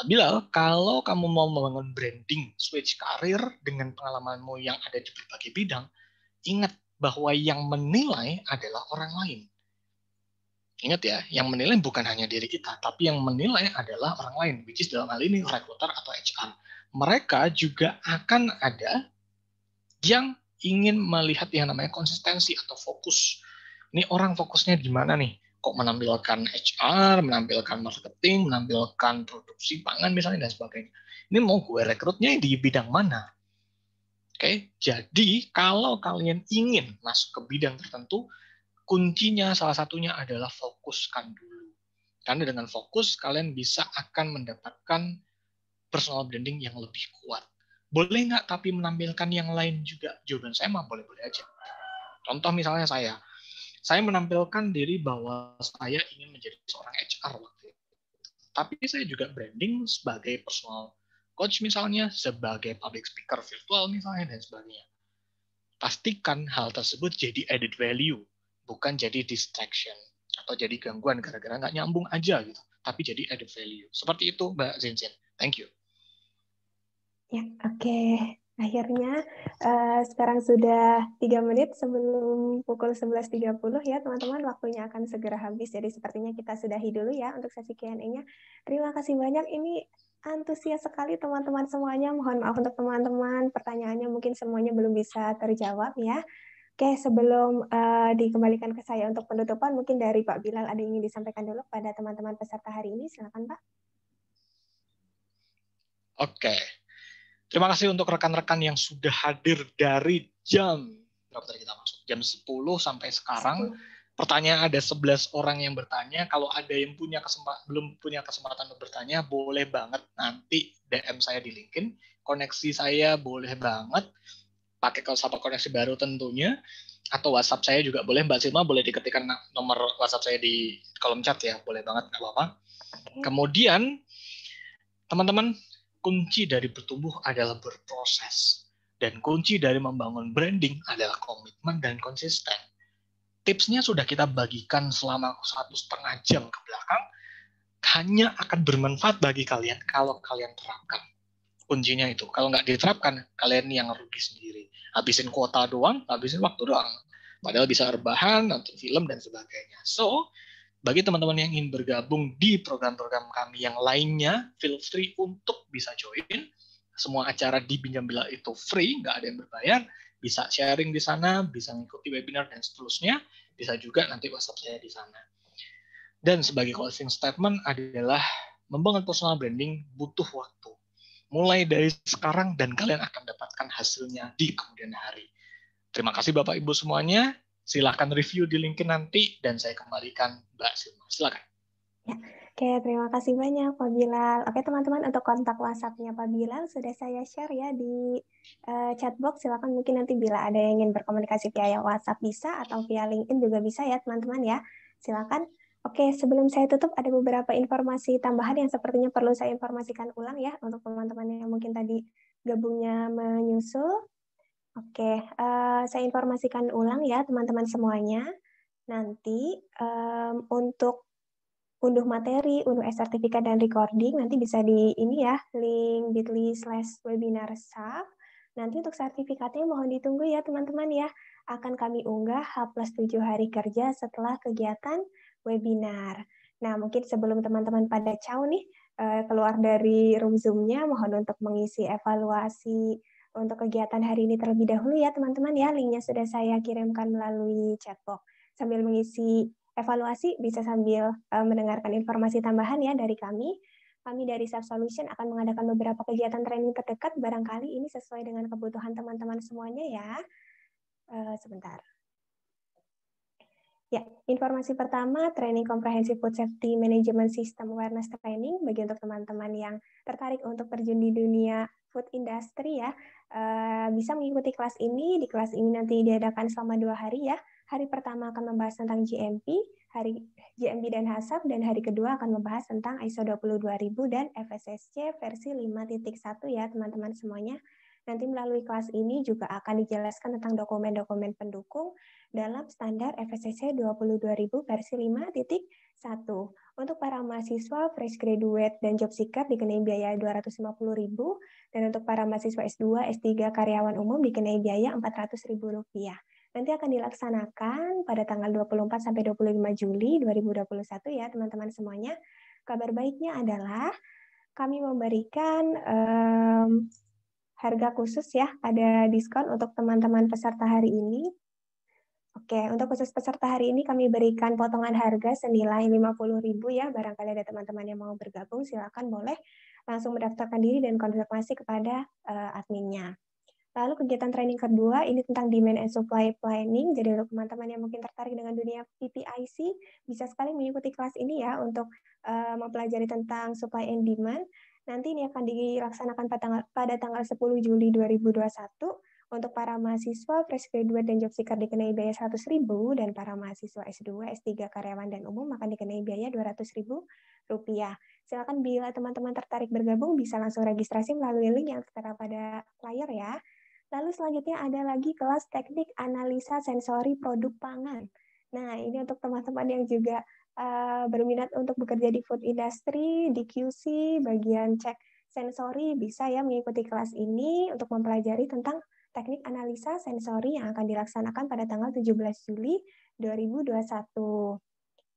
Bilal, kalau kamu mau membangun branding, switch karir dengan pengalamanmu yang ada di berbagai bidang, ingat bahwa yang menilai adalah orang lain. Ingat ya, yang menilai bukan hanya diri kita, tapi yang menilai adalah orang lain, which is dalam hal ini recruiter atau HR. Mereka juga akan ada yang ingin melihat yang namanya konsistensi atau fokus. Ini orang fokusnya di mana nih? Kok menampilkan HR, menampilkan marketing, menampilkan produksi pangan misalnya dan sebagainya. Ini mau gue rekrutnya di bidang mana? Oke, jadi kalau kalian ingin masuk ke bidang tertentu, kuncinya salah satunya adalah fokuskan dulu. Karena dengan fokus kalian bisa akan mendapatkan personal branding yang lebih kuat. Boleh nggak tapi menampilkan yang lain juga? Jawaban saya mah boleh-boleh aja. Contoh misalnya saya menampilkan diri bahwa saya ingin menjadi seorang HR waktu itu. Tapi saya juga branding sebagai personal coach misalnya, sebagai public speaker virtual misalnya, dan sebagainya. Pastikan hal tersebut jadi added value, bukan jadi distraction atau jadi gangguan gara-gara nggak nyambung aja gitu, tapi jadi added value. Seperti itu Mbak Zinzin. Thank you. Ya, oke. Akhirnya sekarang sudah 3 menit sebelum pukul 11.30 ya teman-teman, waktunya akan segera habis. Jadi sepertinya kita sudahi dulu ya untuk sesi Q&A-nya. Terima kasih banyak, ini antusias sekali teman-teman semuanya. Mohon maaf untuk teman-teman, pertanyaannya mungkin semuanya belum bisa terjawab ya. Oke, sebelum dikembalikan ke saya untuk penutupan, mungkin dari Pak Bilal ada yang ingin disampaikan dulu pada teman-teman peserta hari ini. Silakan Pak. Oke. Terima kasih untuk rekan-rekan yang sudah hadir dari jam berapa tadi kita masuk? Jam 10 sampai sekarang. Pertanyaan ada 11 orang yang bertanya. Kalau ada yang belum punya kesempatan untuk bertanya, boleh banget nanti DM saya di LinkedIn. Koneksi saya boleh banget. Pakai koneksi baru tentunya. Atau WhatsApp saya juga boleh. Mbak Silma boleh diketikkan nomor WhatsApp saya di kolom chat ya. Boleh banget, nggak apa-apa. Kemudian, teman-teman, kunci dari bertumbuh adalah berproses. Dan kunci dari membangun branding adalah komitmen dan konsisten. Tipsnya sudah kita bagikan selama 1,5 jam ke belakang, hanya akan bermanfaat bagi kalian kalau kalian terapkan. Kuncinya itu. Kalau nggak diterapkan, kalian yang rugi sendiri. Habisin kuota doang, habisin waktu doang. Padahal bisa rebahan, nonton film, dan sebagainya. So, bagi teman-teman yang ingin bergabung di program-program kami yang lainnya, feel free untuk bisa join. Semua acara di Bincang Bilal itu free, nggak ada yang berbayar. Bisa sharing di sana, bisa mengikuti webinar dan seterusnya. Bisa juga nanti WhatsApp saya di sana. Dan sebagai closing statement adalah membangun personal branding butuh waktu. Mulai dari sekarang dan kalian akan dapatkan hasilnya di kemudian hari. Terima kasih Bapak Ibu semuanya. Silahkan review di LinkedIn nanti, dan saya kembalikan Mbak Silma. Silakan. Ya, oke, terima kasih banyak Pak Bilal. Oke teman-teman, untuk kontak WhatsApp-nya Pak Bilal sudah saya share ya di chatbox. Silakan mungkin nanti bila ada yang ingin berkomunikasi via WhatsApp bisa, atau via LinkedIn juga bisa ya teman-teman ya. Silakan. Oke, sebelum saya tutup ada beberapa informasi tambahan yang sepertinya perlu saya informasikan ulang ya untuk teman-teman yang mungkin tadi gabungnya menyusul. Oke, saya informasikan ulang ya teman-teman semuanya. Nanti untuk unduh materi, unduh sertifikat dan recording, nanti bisa di ini ya, link bit.ly/webinar-saf. Nanti untuk sertifikatnya mohon ditunggu ya teman-teman ya. Akan kami unggah H+7 hari kerja setelah kegiatan webinar. Nah, mungkin sebelum teman-teman pada caw nih, keluar dari room Zoom-nya, mohon untuk mengisi evaluasi untuk kegiatan hari ini terlebih dahulu ya teman-teman ya. Linknya sudah saya kirimkan melalui chatbox. Sambil mengisi evaluasi, bisa sambil mendengarkan informasi tambahan ya dari kami. Kami dari Self Solution akan mengadakan beberapa kegiatan training terdekat, barangkali ini sesuai dengan kebutuhan teman-teman semuanya ya. Sebentar. Ya, informasi pertama, training Comprehensive Food Safety Management System Awareness Training, bagi untuk teman-teman yang tertarik untuk terjun di dunia food industry ya, bisa mengikuti kelas ini. Di kelas ini nanti diadakan selama 2 hari ya. Hari pertama akan membahas tentang GMP, hari GMP dan HACCP, dan hari kedua akan membahas tentang ISO 22000 dan FSSC versi 5.1 ya teman-teman semuanya. Nanti melalui kelas ini juga akan dijelaskan tentang dokumen-dokumen pendukung dalam standar FSSC 22000 versi 5.1. Untuk para mahasiswa, fresh graduate, dan job seeker dikenai biaya 250.000, dan untuk para mahasiswa S2, S3, karyawan umum dikenai biaya Rp400.000. Nanti akan dilaksanakan pada tanggal 24 sampai 25 Juli 2021 ya teman-teman semuanya. Kabar baiknya adalah kami memberikan harga khusus ya, ada diskon untuk teman-teman peserta hari ini. Oke, untuk khusus peserta hari ini kami berikan potongan harga senilai Rp50.000 ya. Barangkali ada teman-teman yang mau bergabung, silakan boleh langsung mendaftarkan diri dan konfirmasi kepada adminnya. Lalu kegiatan training kedua, ini tentang demand and supply planning. Jadi untuk teman-teman yang mungkin tertarik dengan dunia PPIC, bisa sekali mengikuti kelas ini ya untuk mempelajari tentang supply and demand. Nanti ini akan dilaksanakan pada tanggal 10 Juli 2021. Untuk para mahasiswa, fresh graduate, dan job seeker dikenai biaya Rp100.000, dan para mahasiswa S2, S3, karyawan, dan umum akan dikenai biaya Rp200.000. Silakan bila teman-teman tertarik bergabung, bisa langsung registrasi melalui link yang tertera pada layar ya. Lalu selanjutnya ada lagi kelas teknik analisa sensori produk pangan. Nah, ini untuk teman-teman yang juga berminat untuk bekerja di food industry, di QC, bagian cek sensori, bisa ya mengikuti kelas ini untuk mempelajari tentang teknik analisa sensori yang akan dilaksanakan pada tanggal 17 Juli 2021.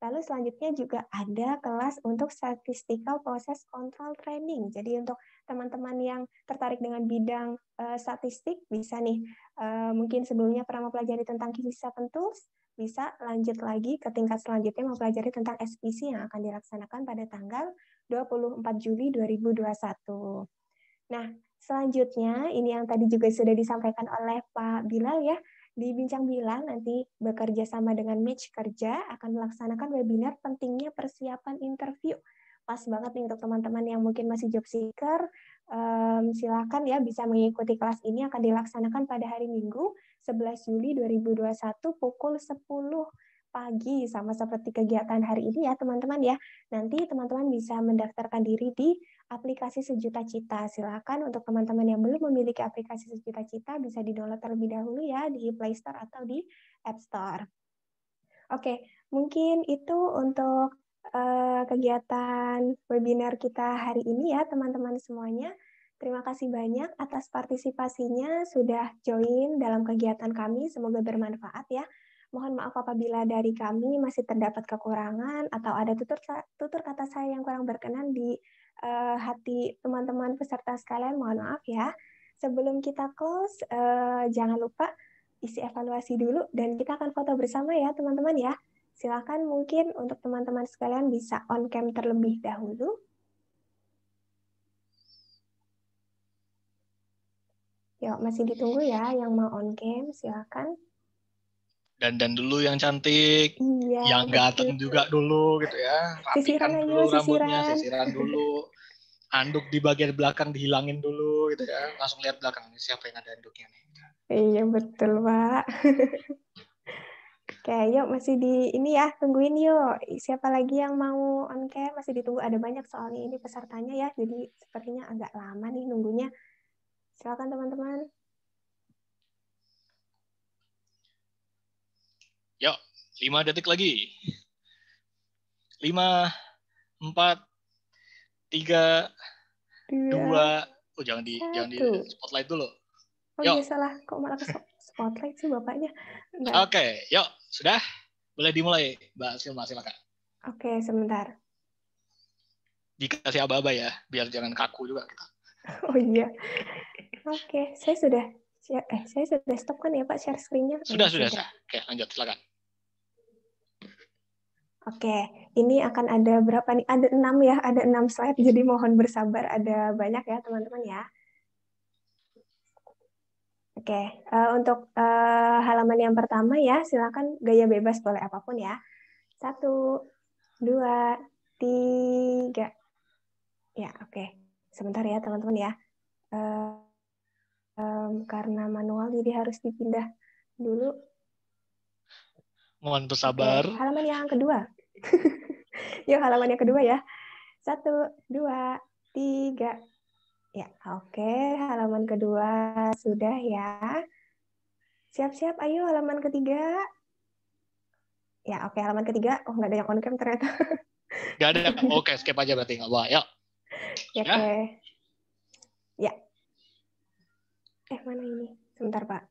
Lalu selanjutnya juga ada kelas untuk Statistical Process Control Training. Jadi untuk teman-teman yang tertarik dengan bidang statistik, bisa nih, mungkin sebelumnya pernah mempelajari tentang Key7 Tools, bisa lanjut lagi ke tingkat selanjutnya mempelajari tentang SPC yang akan dilaksanakan pada tanggal 24 Juli 2021. Nah, selanjutnya, ini yang tadi juga sudah disampaikan oleh Pak Bilal ya, di Bincang Bilang nanti bekerja sama dengan Match Kerja akan melaksanakan webinar pentingnya persiapan interview. Pas banget nih untuk teman-teman yang mungkin masih job seeker, silakan ya bisa mengikuti kelas ini, akan dilaksanakan pada hari Minggu 11 Juli 2021 pukul 10 pagi, sama seperti kegiatan hari ini ya teman-teman ya. Nanti teman-teman bisa mendaftarkan diri di aplikasi Sejuta Cita. Silakan untuk teman-teman yang belum memiliki aplikasi Sejuta Cita bisa di-download terlebih dahulu ya di Play Store atau di App Store. Oke, mungkin itu untuk kegiatan webinar kita hari ini ya teman-teman semuanya. Terima kasih banyak atas partisipasinya sudah join dalam kegiatan kami. Semoga bermanfaat ya. Mohon maaf apabila dari kami masih terdapat kekurangan atau ada tutur kata saya yang kurang berkenan di hati teman-teman peserta sekalian, mohon maaf ya. Sebelum kita close, jangan lupa isi evaluasi dulu dan kita akan foto bersama ya teman-teman ya. Silakan mungkin untuk teman-teman sekalian bisa on cam terlebih dahulu. Yuk, masih ditunggu ya yang mau on cam, silakan. Dandan dulu yang cantik, iya, yang ganteng juga dulu gitu ya. Rapikan dulu rambutnya, sisiran dulu. Anduk di bagian belakang dihilangin dulu gitu ya. Langsung lihat belakang ini siapa yang ada anduknya nih. Iya betul Pak. Oke, yuk masih di ini ya, tungguin yuk. Siapa lagi yang mau on cam? Masih ditunggu, ada banyak soalnya ini pesertanya ya. Jadi sepertinya agak lama nih nunggunya. Silakan teman-teman. Yuk, 5 detik lagi. 5, 4, 3, 2. Oh, jangan di spotlight dulu. Oh iya salah, kok malah ke spotlight sih bapaknya. Oke, yuk, sudah? Boleh dimulai, Mbak Silma, silakan. Oke, sebentar. dikasih aba-aba ya, biar jangan kaku juga kita. Oh iya. Oke, saya sudah stop kan ya Pak share screen-nya? Sudah. Oke, lanjut, silakan. Oke, ini akan ada berapa nih? Ada 6 ya, ada 6 slide, jadi mohon bersabar, ada banyak ya teman-teman ya. Oke, untuk halaman yang pertama ya, silakan gaya bebas boleh apapun ya. 1, 2, 3. Ya, oke. Sebentar ya teman-teman ya. Karena manual jadi harus dipindah dulu. Mohon bersabar. Oke, halaman yang kedua. Yuk halaman yang kedua ya. 1, 2, 3. Ya, oke. Halaman kedua sudah ya. Siap-siap, ayo halaman ketiga. Ya, oke, halaman ketiga. Oh, nggak ada yang on cam ternyata. Nggak ada. Oke, skip aja berarti. Nggak apa. Yuk. Ya, oke. Ya. Mana ini? Sebentar, Pak.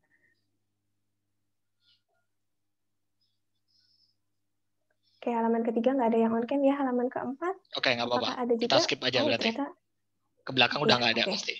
Oke, halaman ketiga nggak ada yang on cam ya. Halaman keempat. Oke, nggak apa-apa. Ada juga? Kita skip aja berarti. Ternyata. Ke belakang udah nggak ada okay. pasti.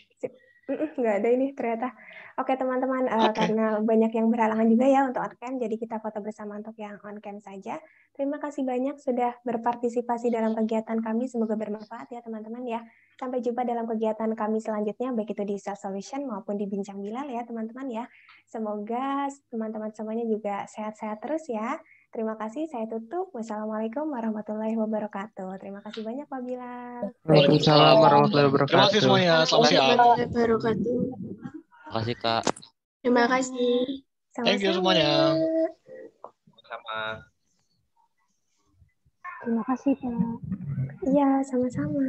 Nggak ada ini ternyata. Oke teman-teman, karena banyak yang berhalangan juga ya untuk on cam, jadi kita foto bersama untuk yang on cam saja. Terima kasih banyak sudah berpartisipasi dalam kegiatan kami, semoga bermanfaat ya teman-teman ya. Sampai jumpa dalam kegiatan kami selanjutnya, baik itu di Self Solution maupun di Bincang Bilal ya teman-teman ya. Semoga teman-teman semuanya juga sehat-sehat terus ya. Terima kasih, saya tutup. Wassalamualaikum warahmatullahi wabarakatuh. Terima kasih banyak Pak Bilal. Waalaikumsalam warahmatullahi wabarakatuh. Terima kasih semuanya. Selamat siang. Warahmatullahi wabarakatuh. Terima kasih Kak. Terima kasih. Thank you semuanya. Sama. Terima kasih Pak. Iya, sama-sama.